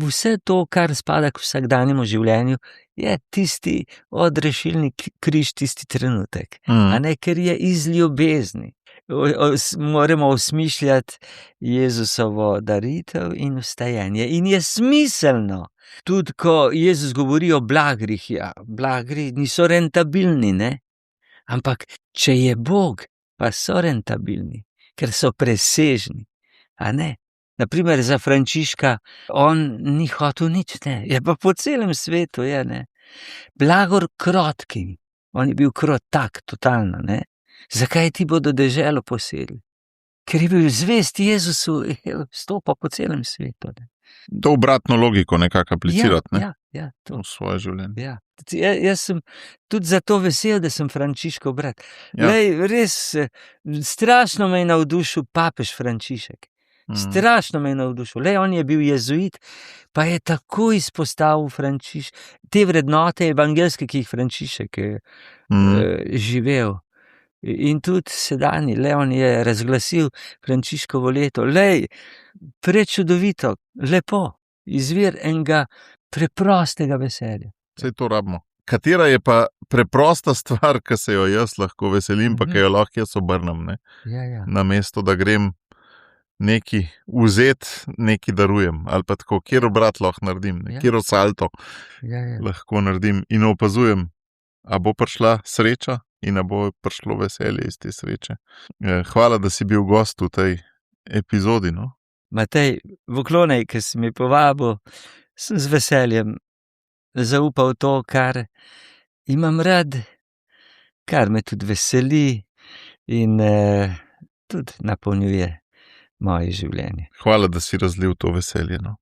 vse to, kar spada k vsakdanjemu življenju, je tisti odrešilni križ, tisti trenutek, ker je iz ljubezni. Moramo osmišljati Jezusovo daritev in vstajenje. In je smiselno, tudi ko Jezus govori o blagrih, blagri niso rentabilni, ne? Ampak, če je Bog, pa so rentabilni, ker so presežni, a ne? Naprimer za Frančiška, on ni hotel nič, ne. Je pa po celem svetu, je, ne. Blagor krotkim, on je bil krotak, totalno, ne. Zakaj ti bodo deželo posedli? Ker je bil zvest Jezusu, stopa po celem svetu, ne. To obratno logiko nekako aplicirati, ne? Ja, to. V svoje življenje. Ja. Jaz sem tudi zato vesel, da sem Frančiškov brat. Ja. Lej, res, strašno me je navdušil papež Frančišek. Strašno me je navdušil. Lej, on je bil jezuit, pa je tako izpostavil te vrednote evangelske, ki jih Frančišek živel. In tudi sedanji Leon je razglasil Frančiškovo leto. Lej, prečudovito, lepo, izvir enega preprostega veselja. Saj to rabimo. Katera je pa preprosta stvar, ki se jo jaz lahko veselim, pa ki jo lahko jaz obrnem, ne? Ja. Namesto, da grem neki vzeti, neki darujem. Ali pa tako, kjer obrat lahko naredim, kjer salto lahko naredim in opazujem, a bo prišla sreča in a bo prišlo veselje iz te sreče. Hvala, da si bil gost v tej epizodi, no? Matej, Voklonej, ki si mi povabil, sem z veseljem zaupal to, kar imam rad, kar me tudi veseli in tudi napolnjuje moje življenje. Hvala, da si razlil to veselje, no?